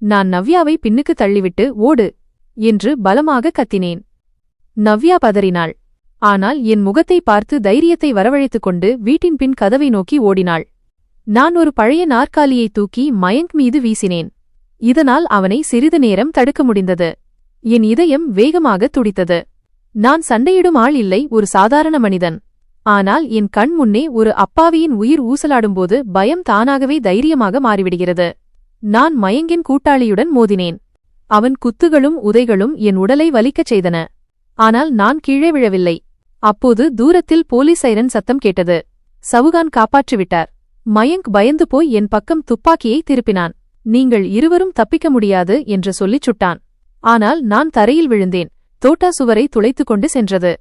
நான் நவ்யாவை பின்னுக்கு தள்ளிவிட்டு ஓடு என்று பலமாக கத்தினேன். நவ்யா பதறினாள். ஆனால் என் முகத்தை பார்த்து தைரியத்தை வரவழைத்துக் கொண்டு வீட்டின் பின் கதவை நோக்கி ஓடினாள். நான் ஒரு பழைய நாற்காலியை தூக்கி மயங்க் மீது வீசினேன். இதனால் அவனை சிறிது நேரம் தடுக்க முடிந்தது. என் இதயம் வேகமாக துடித்தது. நான் சண்டையிடும் ஆள் இல்லை, ஒரு சாதாரண மனிதன். ஆனால் என் கண் முன்னே ஒரு அப்பாவியின் உயிர் ஊசலாடும்போது பயம் தானாகவே தைரியமாக மாறிவிடுகிறது. நான் மயங்கின் கூட்டாளியுடன் மோதினேன். அவன் குத்துகளும் உதைகளும் என் உடலை வலிக்கச் செய்தன. ஆனால் நான் கீழே விழவில்லை. அப்போது தூரத்தில் போலீஸ் சைரன் சத்தம் கேட்டது. சவுகான் காப்பாற்றிவிட்டார். மயங்க் பயந்து போய் என் பக்கம் துப்பாக்கியை திருப்பினான். நீங்கள் இருவரும் தப்பிக்க முடியாது என்று சொல்லிச் சுட்டான். ஆனால் நான் தரையில் விழுந்தேன். தோட்டா சுவரை துளைத்துக் கொண்டு சென்றது.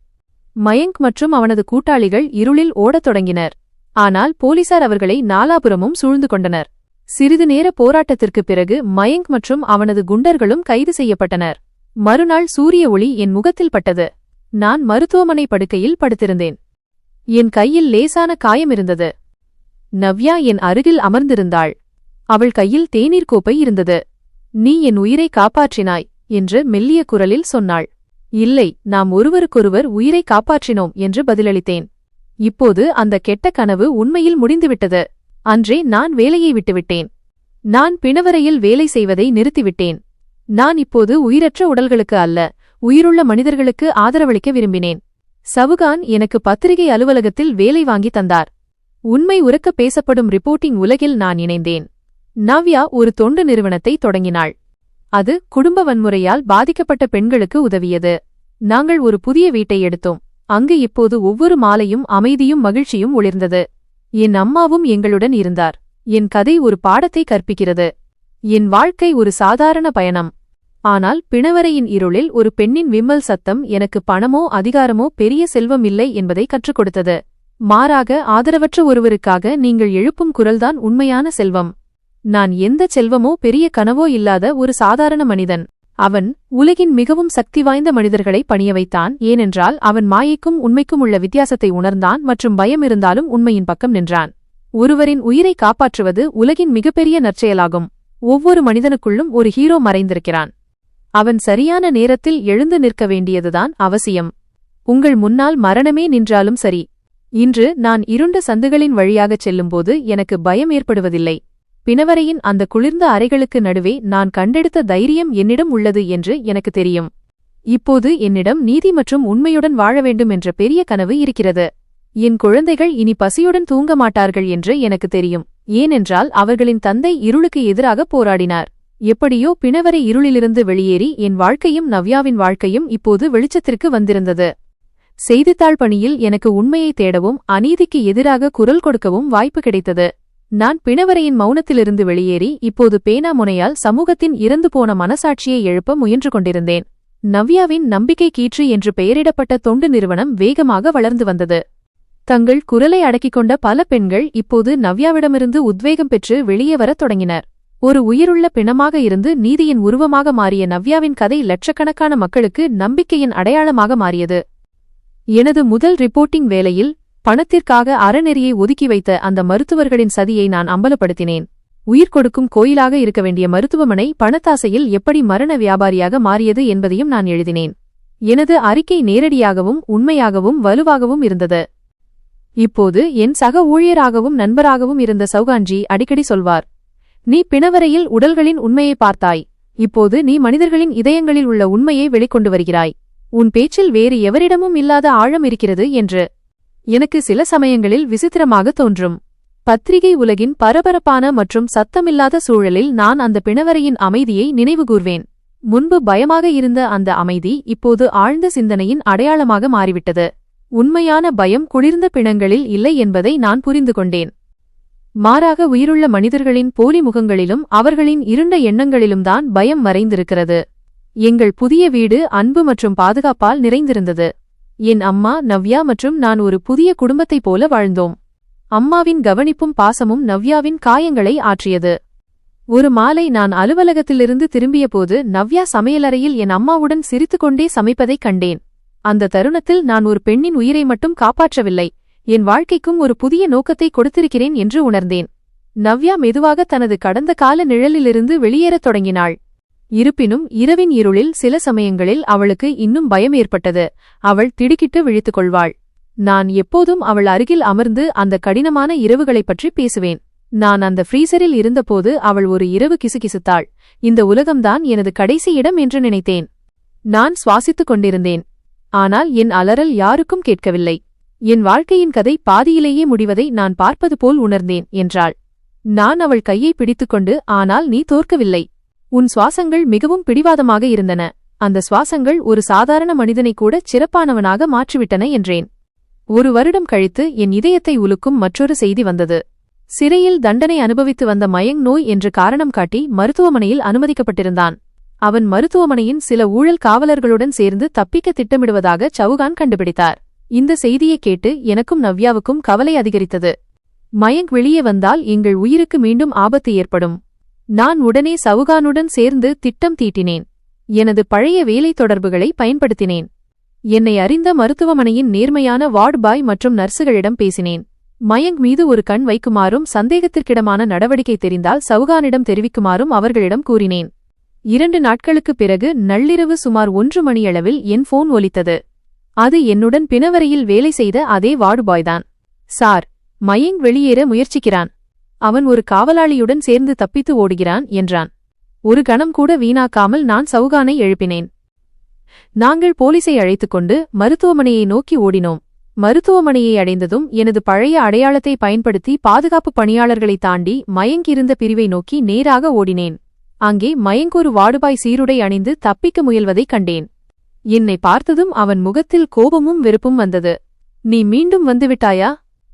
மயங்க் மற்றும் அவனது கூட்டாளிகள் இருளில் ஓடத் தொடங்கினர். ஆனால் போலீசார் அவர்களை நாலாபுரமும் சூழ்ந்து கொண்டனர். சிறிது நேர போராட்டத்திற்குப் பிறகு மயங்க் மற்றும் அவனது குண்டர்களும் கைது செய்யப்பட்டனர். மறுநாள் சூரிய ஒளி என் முகத்தில் பட்டது. நான் மருத்துவமனை படுக்கையில் படுத்திருந்தேன். என் கையில் லேசான காயம் இருந்தது. நவ்யா என் அருகில் அமர்ந்திருந்தாள். அவள் கையில் தேநீர் கோப்பை இருந்தது. நீ என் உயிரை காப்பாற்றினாய் என்று மெல்லிய குரலில் சொன்னாள். இல்லை, நாம் ஒருவருக்கொருவர் உயிரை காப்பாற்றினோம் என்று பதிலளித்தேன். இப்போது அந்த கெட்ட கனவு உண்மையில் முடிந்துவிட்டது. அன்றே நான் வேலையை விட்டுவிட்டேன். நான் பிணவரையில் வேலை செய்வதை நிறுத்திவிட்டேன். நான் இப்போது உயிரற்ற உடல்களுக்கு அல்ல, உயிருள்ள மனிதர்களுக்கு ஆதரவளிக்க விரும்பினேன். சவுகான் எனக்கு பத்திரிகை அலுவலகத்தில் வேலை வாங்கி தந்தார். உண்மை உரக்க பேசப்படும் ரிப்போர்ட்டிங் உலகில் நான் இணைந்தேன். நவ்யா ஒரு தொண்டு நிறுவனத்தை தொடங்கினாள். அது குடும்ப வன்முறையால் பாதிக்கப்பட்ட பெண்களுக்கு உதவியது. நாங்கள் ஒரு புதிய வீட்டை எடுத்தோம். அங்கு இப்போது ஒவ்வொரு மாலையும் அமைதியும் மகிழ்ச்சியும் ஒளிர்ந்தது. என் அம்மாவும் எங்களுடன் இருந்தார். என் கதை ஒரு பாடத்தை கற்பிக்கிறது. என் வாழ்க்கை ஒரு சாதாரண பயணம். ஆனால் பிணவரையின் இருளில் ஒரு பெண்ணின் விம்மல் சத்தம் எனக்கு பணமோ அதிகாரமோ பெரிய செல்வம் இல்லை என்பதை கற்றுக் கொடுத்தது. மாறாக ஆதரவற்ற ஒருவருக்காக நீங்கள் எழுப்பும் குரல்தான் உண்மையான செல்வம். நான் எந்த செல்வமோ பெரிய கனவோ இல்லாத ஒரு சாதாரண மனிதன். அவன் உலகின் மிகவும் சக்தி வாய்ந்த மனிதர்களை பணிய வைத்தான். ஏனென்றால் அவன் மாயைக்கும் உண்மைக்கும் உள்ள வித்தியாசத்தை உணர்ந்தான் மற்றும் பயம் இருந்தாலும் உண்மையின் பக்கம் நின்றான். ஒருவரின் உயிரை காப்பாற்றுவது உலகின் மிகப்பெரிய நற்செயலாகும். ஒவ்வொரு மனிதனுக்குள்ளும் ஒரு ஹீரோ மறைந்திருக்கிறான். அவன் சரியான நேரத்தில் எழுந்து நிற்க வேண்டியதுதான் அவசியம். உங்கள் முன்னால் மரணமே நின்றாலும் சரி. இன்று நான் இருண்ட சந்துகளின் வழியாகச் செல்லும்போது எனக்கு பயம் ஏற்படுவதில்லை. பிணவரையின் அந்த குளிர்ந்த அறைகளுக்கு நடுவே நான் கண்டெடுத்த தைரியம் என்னிடம் உள்ளது என்று எனக்கு தெரியும். இப்போது என்னிடம் நீதி மற்றும் உண்மையுடன் வாழ வேண்டும் என்ற பெரிய கனவு இருக்கிறது. என் குழந்தைகள் இனி பசியுடன் தூங்க மாட்டார்கள் என்று எனக்கு தெரியும். ஏனென்றால் அவர்களின் தந்தை இருளுக்கு எதிராக போராடினார். எப்படியோ பிணவரை இருளிலிருந்து வெளியேறி என் வாழ்க்கையும் நவ்யாவின் வாழ்க்கையும் இப்போது வெளிச்சத்திற்கு வந்திருந்தது. செய்தித்தாள் பணியில் எனக்கு உண்மையை தேடவும் அநீதிக்கு எதிராக குரல் கொடுக்கவும் வாய்ப்பு கிடைத்தது. நான் பிணவரையின் மௌனத்திலிருந்து வெளியேறி இப்போது பேனா முனையால் சமூகத்தின் இறந்து போன மனசாட்சியை எழுப்ப முயன்று கொண்டிருந்தேன். நவ்யாவின் நம்பிக்கை கீற்று என்று பெயரிடப்பட்ட தொண்டு நிறுவனம் வேகமாக வளர்ந்து வந்தது. தங்கள் குரலை அடக்கிக் கொண்ட பல பெண்கள் இப்போது நவ்யாவிடமிருந்து உத்வேகம் பெற்று வெளியே வரத் தொடங்கினர். ஒரு உயிருள்ள பிணமாக இருந்து நீதியின் உருவமாக மாறிய நவ்யாவின் கதை லட்சக்கணக்கான மக்களுக்கு நம்பிக்கையின் அடையாளமாக மாறியது. எனது முதல் ரிப்போர்ட்டிங் வேளையில் பணத்திற்காக அறநெறியை ஒதுக்கி வைத்த அந்த மருத்துவர்களின் சதியை நான் அம்பலப்படுத்தினேன். உயிர் கொடுக்கும் கோயிலாக இருக்க வேண்டிய மருத்துவமனை பணத்தாசையில் எப்படி மரண வியாபாரியாக மாறியது என்பதையும் நான் எழுதினேன். எனது அறிக்கை நேரடியாகவும் உண்மையாகவும் வலுவாகவும் இருந்தது. இப்போது என் சக ஊழியராகவும் நண்பராகவும் இருந்த சௌகான்ஜி அடிக்கடி சொல்வார், நீ பிணவரையில் உடல்களின் உண்மையை பார்த்தாய், இப்போது நீ மனிதர்களின் இதயங்களில் உள்ள உண்மையை வெளிக்கொண்டு வருகிறாய். உன் பேச்சில் வேறு எவரிடமும் இல்லாத ஆழம் இருக்கிறது என்று எனக்கு சில சமயங்களில் விசித்திரமாக தோன்றும். பத்திரிகை உலகின் பரபரப்பான மற்றும் சத்தமில்லாத சூழலில் நான் அந்த பிணவரையின் அமைதியை நினைவுகூர்வேன். முன்பு பயமாக இருந்த அந்த அமைதி இப்போது ஆழ்ந்த சிந்தனையின் அடையாளமாக மாறிவிட்டது. உண்மையான பயம் குளிர்ந்த பிணங்களில் இல்லை என்பதை நான் புரிந்து கொண்டேன். மாறாக உயிருள்ள மனிதர்களின் போலி முகங்களிலும் அவர்களின் இருண்ட எண்ணங்களிலும்தான் பயம் மறைந்திருக்கிறது. எங்கள் புதிய வீடு அன்பு மற்றும் பாதுகாப்பால் நிறைந்திருந்தது. என் அம்மா, நவ்யா மற்றும் நான் ஒரு புதிய குடும்பத்தைப் போல வாழ்ந்தோம். அம்மாவின் கவனிப்பும் பாசமும் நவ்யாவின் காயங்களை ஆற்றியது. ஒரு மாலை நான் அலுவலகத்திலிருந்து திரும்பியபோது நவ்யா சமையலறையில் என் அம்மாவுடன் சிரித்துக்கொண்டே சமைப்பதைக் கண்டேன். அந்த தருணத்தில் நான் ஒரு பெண்ணின் உயிரை மட்டும் காப்பாற்றவில்லை, என் வாழ்க்கைக்கும் ஒரு புதிய நோக்கத்தை கொடுத்திருக்கிறேன் என்று உணர்ந்தேன். நவ்யா மெதுவாக தனது கடந்த கால நிழலிலிருந்து வெளியேறத் தொடங்கினாள். இருப்பினும் இரவின் இருளில் சில சமயங்களில் அவளுக்கு இன்னும் பயம் ஏற்பட்டது. அவள் திடுக்கிட்டு விழித்துக் கொள்வாள். நான் எப்போதும் அவள் அருகில் அமர்ந்து அந்த கடினமான இரவுகளைப் பற்றி பேசுவேன். நான் அந்த ஃப்ரீசரில் இருந்தபோது அவள் ஒரு இரவு கிசுகிசுத்தாள். இந்த உலகம்தான் எனது கடைசி இடம் என்று நினைத்தேன். நான் சுவாசித்துக் கொண்டிருந்தேன், ஆனால் என் அலறல் யாருக்கும் கேட்கவில்லை. என் வாழ்க்கையின் கதை பாதியிலேயே முடிவதை நான் பார்ப்பது போல் உணர்ந்தேன் என்றாள். நான் அவள் கையை பிடித்துக்கொண்டு, ஆனால் நீ தோற்கவில்லை. உன் சுவாசங்கள் மிகவும் பிடிவாதமாக இருந்தன. அந்த சுவாசங்கள் ஒரு சாதாரண மனிதனை கூட சிறப்பானவனாக மாற்றிவிட்டன என்றேன். ஒரு வருடம் கழித்து என் இதயத்தை உலுக்கும் மற்றொரு செய்தி வந்தது. சிறையில் தண்டனை அனுபவித்து வந்த மயங் நோய் என்று காரணம் காட்டி மருத்துவமனையில் அனுமதிக்கப்பட்டிருந்தான். அவன் மருத்துவமனையின் சில ஊழல் காவலர்களுடன் சேர்ந்து தப்பிக்க திட்டமிடுவதாக சவுகான் கண்டுபிடித்தார். இந்த செய்தியை கேட்டு எனக்கும் நவ்யாவுக்கும் கவலை அதிகரித்தது. மயங்க் வெளியே வந்தால் எங்கள் உயிருக்கு மீண்டும் ஆபத்து ஏற்படும். நான் உடனே சவுகானுடன் சேர்ந்து திட்டம் தீட்டினேன். எனது பழைய வேலை தொடர்புகளை பயன்படுத்தினேன். என்னை அறிந்த மருத்துவமனையின் நேர்மையான வார்டு பாய் மற்றும் நர்சுகளிடம் பேசினேன். மயங்க் மீது ஒரு கண் வைக்குமாறும் சந்தேகத்திற்கிடமான நடவடிக்கை தெரிந்தால் சவுகானிடம் தெரிவிக்குமாறும் அவர்களிடம் கூறினேன். 2 நாட்களுக்குப் பிறகு நள்ளிரவு சுமார் 1 மணியளவில் என் போன் ஒலித்தது. அது என்னுடன் பிணவரையில் வேலை செய்த அதே வார்டு பாய்தான். சார், மயங்க் வெளியேற முயற்சிக்கிறான். அவன் ஒரு காவலாளியுடன் சேர்ந்து தப்பித்து ஓடுகிறான் என்றான். ஒரு கணம் கூட வீணாக்காமல் நான் சவுகானை எழுப்பினேன். நாங்கள் போலீஸை அழைத்துக்கொண்டு மருத்துவமனையை நோக்கி ஓடினோம். மருத்துவமனையை அடைந்ததும் எனது பழைய அடையாளத்தை பயன்படுத்தி பாதுகாப்பு பணியாளர்களை தாண்டி மயங்க் இருந்த பிரிவை நோக்கி நேராக ஓடினேன். அங்கே மயங்க் ஒரு வார்டுபாய் சீருடை அணிந்து தப்பிக்க முயல்வதைக் கண்டேன். என்னை பார்த்ததும் அவன் முகத்தில் கோபமும் வெறுப்பும் வந்தது. நீ மீண்டும் வந்துவிட்டாயா?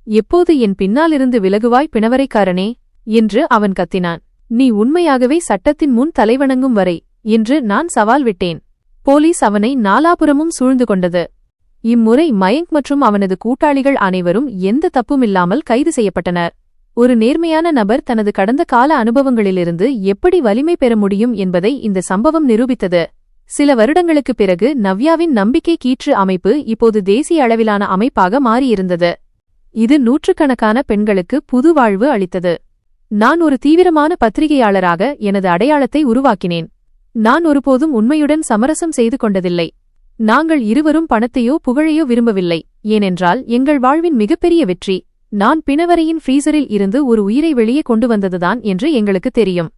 எப்போது என் பின்னாலிருந்து விலகுவாய் பிணவரைக்காரனே என்று அவன் கத்தினான். நீ உண்மையாகவே சட்டத்தின் முன் தலைவணங்கும் வரை என்று நான் சவால் விட்டேன். போலீஸ் அவனை நாலாபுறமும் சூழ்ந்து கொண்டது. இம்முறை மயங்க் மற்றும் அவனது கூட்டாளிகள் அனைவரும் எந்த தப்புமில்லாமல் கைது செய்யப்பட்டனர். ஒரு நேர்மையான நபர் தனது கடந்த கால அனுபவங்களிலிருந்து எப்படி வலிமை பெற முடியும் என்பதை இந்த சம்பவம் நிரூபித்தது. சில வருடங்களுக்குப் பிறகு நவ்யாவின் நம்பிக்கை கீற்று அமைப்பு இப்போது தேசிய அளவிலான அமைப்பாக மாறியிருந்தது. இது நூற்றுக்கணக்கான பெண்களுக்கு புது வாழ்வு அளித்தது. நான் ஒரு தீவிரமான பத்திரிகையாளராக எனது அடையாளத்தை உருவாக்கினேன். நான் ஒருபோதும் உண்மையுடன் சமரசம் செய்து கொண்டதில்லை. நாங்கள் இருவரும் பணத்தையோ புகழையோ விரும்பவில்லை, ஏனென்றால் எங்கள் வாழ்வின் மிகப்பெரிய வெற்றி நான் பிணவரையின் ஃப்ரீசரில் இருந்து ஒரு உயிரை வெளியே கொண்டு வந்ததுதான் என்று எங்களுக்கு தெரியும்.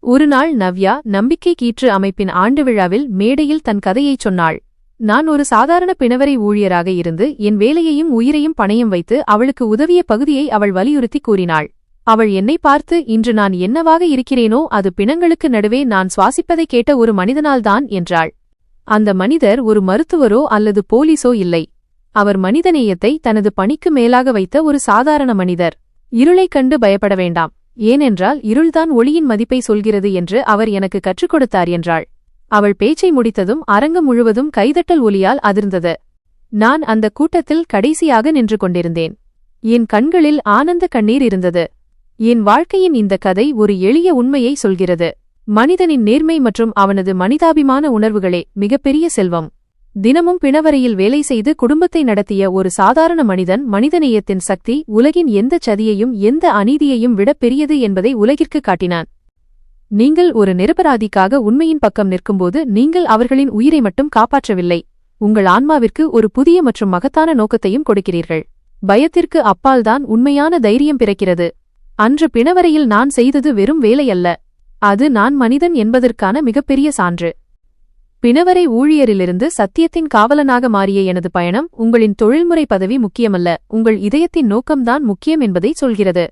ஒருநாள் நவ்யா நம்பிக்கை கீற்று அமைப்பின் ஆண்டு விழாவில் மேடையில் தன் கதையைச் சொன்னாள். நான் ஒரு சாதாரண பிணவரை ஊழியராக இருந்து என் வேலையையும் உயிரையும் பணயம் வைத்து அவளுக்கு உதவிய பகுதியை அவள் வலியுறுத்தி கூறினாள். அவள் என்னை பார்த்து, இன்று நான் என்னவாக இருக்கிறேனோ அது பிணங்களுக்கு நடுவே நான் சுவாசிப்பதை கேட்ட ஒரு மனிதனால்தான் என்றாள். அந்த மனிதர் ஒரு மருத்துவரோ அல்லது போலீஸோ இல்லை. அவர் மனிதநேயத்தை தனது பணிக்கு மேலாக வைத்த ஒரு சாதாரண மனிதர். இருளைக் கண்டு பயப்பட வேண்டாம், ஏனென்றால் இருள்தான் ஒளியின் மதிப்பை சொல்கிறது என்று அவர் எனக்கு கற்றுக் கொடுத்தார் என்றாள். அவள் பேச்சை முடித்ததும் அரங்கம் முழுவதும் கைதட்டல் ஒலியால் அதிர்ந்தது. நான் அந்த கூட்டத்தில் கடைசியாக நின்று கொண்டிருந்தேன். என் கண்களில் ஆனந்த கண்ணீர் இருந்தது. என் வாழ்க்கையின் இந்த கதை ஒரு எளிய உண்மையை சொல்கிறது. மனிதனின் நேர்மை மற்றும் அவனது மனிதாபிமான உணர்வுகளே மிகப்பெரிய செல்வம். தினமும் பிணவரையில் வேலை செய்து குடும்பத்தை நடத்திய ஒரு சாதாரண மனிதன் மனிதநேயத்தின் சக்தி உலகின் எந்த சதியையும் எந்த அநீதியையும் விட பெரியது என்பதை உலகிற்கு காட்டினான். நீங்கள் ஒரு நிரபராதிக்காக உண்மையின் பக்கம் நிற்கும்போது நீங்கள் அவர்களின் உயிரை மட்டும் காப்பாற்றவில்லை, உங்கள் ஆன்மாவிற்கு ஒரு புதிய மற்றும் மகத்தான நோக்கத்தையும் கொடுக்கிறீர்கள். பயத்திற்கு அப்பால்தான் உண்மையான தைரியம் பிறக்கிறது. அன்று பிணவரையில் நான் செய்தது வெறும் வேலை அல்ல, அது நான் மனிதன் என்பதற்கான மிகப்பெரிய சான்று. பிணவரை ஊழியரிலிருந்து சத்தியத்தின் காவலனாக மாறிய எனது பயணம் உங்களின் தொழில்முறை பதவி முக்கியமல்ல, உங்கள் இதயத்தின் நோக்கம்தான் முக்கியம் என்பதை சொல்கிறது.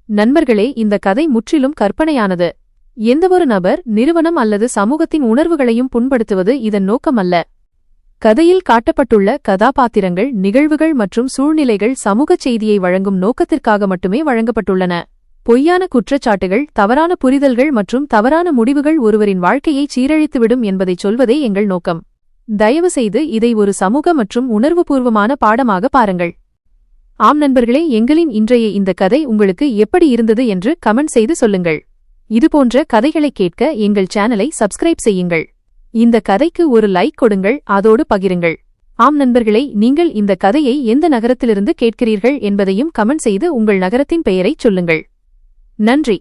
நண்பர்களே, இந்த கதை முற்றிலும் கற்பனையானது. எந்தவொரு நபர், நிறுவனம் அல்லது சமூகத்தின் உணர்வுகளையும் புண்படுத்துவது இதன் நோக்கமல்ல. கதையில் காட்டப்பட்டுள்ள கதாபாத்திரங்கள், நிகழ்வுகள் மற்றும் சூழ்நிலைகள் சமூகச் செய்தியை வழங்கும் நோக்கத்திற்காக மட்டுமே வழங்கப்பட்டுள்ளன. பொய்யான குற்றச்சாட்டுகள், தவறான புரிதல்கள் மற்றும் தவறான முடிவுகள் ஒருவரின் வாழ்க்கையை சீரழித்துவிடும் என்பதைச் சொல்வதே எங்கள் நோக்கம். தயவுசெய்து இதை ஒரு சமூக மற்றும் உணர்வுபூர்வமான பாடமாக பாருங்கள். ஆம் நண்பர்களே, எங்களின் இன்றைய இந்த கதை உங்களுக்கு எப்படி இருந்தது என்று கமெண்ட் செய்து சொல்லுங்கள். இதுபோன்ற கதைகளை கேட்க எங்கள் சேனலை சப்ஸ்கிரைப் செய்யுங்கள். இந்த கதைக்கு ஒரு லைக் கொடுங்கள், அதோடு பகிருங்கள். ஆம் நண்பர்களே, நீங்கள் இந்த கதையை எந்த நகரத்திலிருந்து கேட்கிறீர்கள் என்பதையும் கமெண்ட் செய்து உங்கள் நகரத்தின் பெயரைச் சொல்லுங்கள். நன்றி.